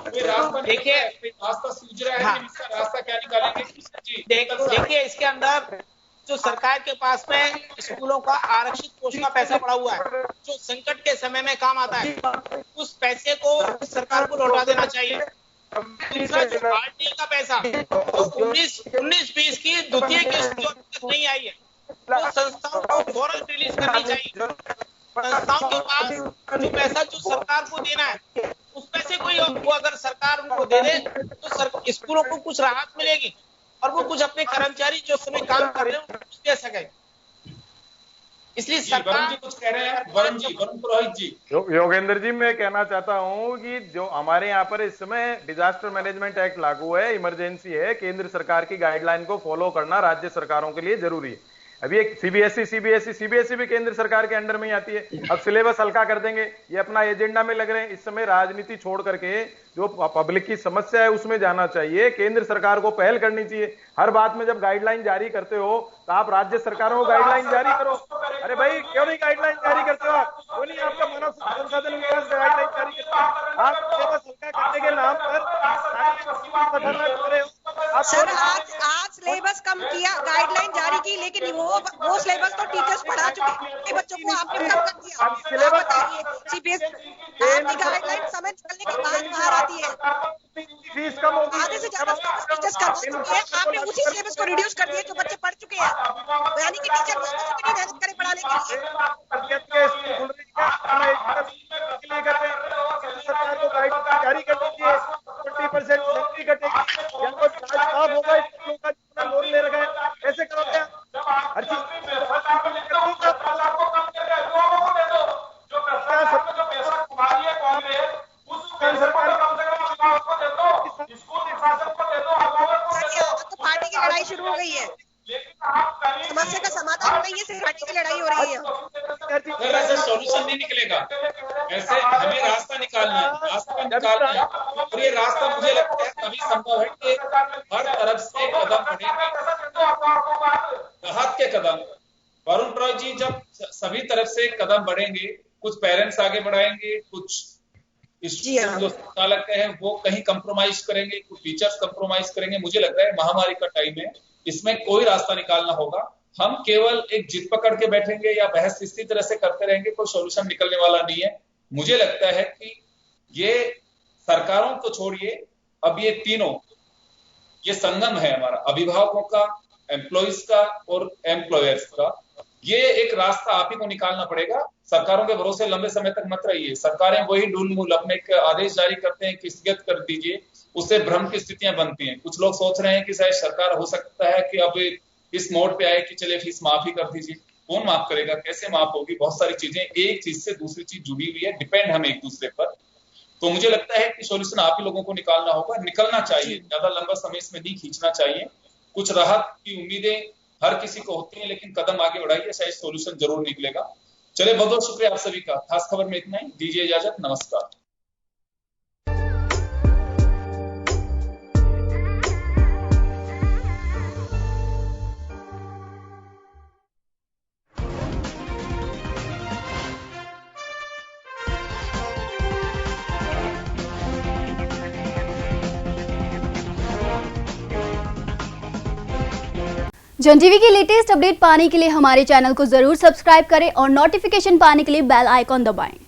कोई रास्ता देखिए, रास्ता सूझ रहा है कि इसका रास्ता क्या निकालेंगे? किशन जी देखिए इसके अंदर जो सरकार के पास में स्कूलों का आरक्षित कोष का पैसा पड़ा हुआ है जो संकट के समय में काम आता है, उस पैसे को सरकार को लौटा देना चाहिए। दूसरा जो RTE का पैसा जो 19-20 की द्वितीय किस्त जो तक नहीं आई है, वो संस्थाओं को फौरन रिलीज करनी चाहिए। संस्थाओं के पास जो पैसा जो सरकार को देना है उस पैसे को वो अगर सरकार उनको दे दे तो स्कूलों को कुछ राहत मिलेगी और वो कुछ अपने कर्मचारी जो समय काम कर रहे हैं उनको कुछ दे सके। इसलिए सरकार जी कुछ कह रहे हैं, वरुण पुरोहित जी। योगेंद्र जी, मैं कहना चाहता हूं कि जो हमारे यहाँ पर इस समय डिजास्टर मैनेजमेंट एक्ट लागू है, इमरजेंसी है, केंद्र सरकार की गाइडलाइन को फॉलो करना राज्य सरकारों के लिए जरूरी है। अभी एक सीबीएसई भी केंद्र सरकार के अंडर में ही आती है। अब सिलेबस हल्का कर देंगे, ये अपना एजेंडा में लग रहे हैं। इस समय राजनीति छोड़ करके जो पब्लिक की समस्या है उसमें जाना चाहिए। केंद्र सरकार को पहल करनी चाहिए। हर बात में जब गाइडलाइन जारी करते हो तो आप राज्य सरकारों को गाइडलाइन जारी करो। अरे भाई, क्यों नहीं गाइडलाइन जारी करते हो आप? क्यों नहीं आपका मानव संसाधन विकास गाइडलाइन जारी करते हो? आप सिलेबस हल्का करने के नाम पर सर आज सिलेबस कम किया, गाइडलाइन जारी की, लेकिन वो सिलेबस तो टीचर्स पढ़ा चुके बच्चों को, आपने कम कर दिया। आप बताइए, सीबीएसई आपकी गाइडलाइन समय निकलने के बाद बाहर आती है, फीस कम होगी, आधे से ज्यादा टीचर्स करवा चुके हैं, आपने उसी सिलेबस को रिड्यूस कर दिया जो बच्चे पढ़ चुके हैं, यानी कि टीचर कितनी मेहनत करे पढ़ाने के लिए। सरकार को गाइडलाइन जारी कर दीजिए, 40% सैलरी कटेगी, या तो चार्ज माफ होगा, स्कूलों का जितना लोन ले रखा है ऐसे करोगे हर चीज। तो पार्टी की लड़ाई शुरू हो गई है, समस्या का समाधान नहीं है, सिर्फ पार्टी की लड़ाई हो रही है। ऐसे सॉल्यूशन नहीं निकलेगा, ऐसे हमें रास्ता निकालना है और ये रास्ता मुझे लगता है तभी संभव है कि हर तरफ से कदम बढ़ेंगे, राहत के कदम। वरुण पुरोहित जी, जब सभी तरफ से कदम बढ़ेंगे, कुछ पेरेंट्स आगे बढ़ाएंगे, कुछ जो संचालक हैं वो कहीं कंप्रोमाइज करेंगे, कुछ टीचर्स कंप्रोमाइज करेंगे। मुझे लगता है महामारी का टाइम है, इसमें कोई रास्ता निकालना होगा। हम केवल एक जिद पकड़ के बैठेंगे या बहस इसी तरह से करते रहेंगे, कोई सॉल्यूशन निकलने वाला नहीं है। मुझे लगता है कि ये सरकारों को छोड़िए, अब ये तीनों, ये संगम है हमारा, अभिभावकों का, एम्प्लॉइज का और एम्प्लॉयर्स का। ये एक रास्ता आप ही को निकालना पड़ेगा। सरकारों के भरोसे लंबे समय तक मत रहिए। सरकारें वही ढूल अपने आदेश जारी करते हैं कि स्थगित कर दीजिए, उससे भ्रम की स्थितियां बनती हैं। कुछ लोग सोच रहे हैं कि शायद सरकार हो सकता है कि अब इस मोड पे आए कि चले फीस माफ ही कर दीजिए। कौन माफ करेगा, कैसे माफ होगी? बहुत सारी चीजें एक चीज से दूसरी चीज जुड़ी हुई है, डिपेंड हम एक दूसरे पर। तो मुझे लगता है कि सॉल्यूशन आप ही लोगों को निकालना होगा, निकलना चाहिए, ज्यादा लंबा समय इसमें नहीं खींचना चाहिए। कुछ राहत की उम्मीदें हर किसी को होती है, लेकिन कदम आगे बढ़ाइए, शायद सॉल्यूशन जरूर निकलेगा। चलिए, बहुत बहुत शुक्रिया आप सभी का। खास खबर में इतना ही, दीजिए इजाजत, नमस्कार। जन टीवी की लेटेस्ट अपडेट पाने के लिए हमारे चैनल को जरूर सब्सक्राइब करें और नोटिफिकेशन पाने के लिए बेल आइकॉन दबाएं।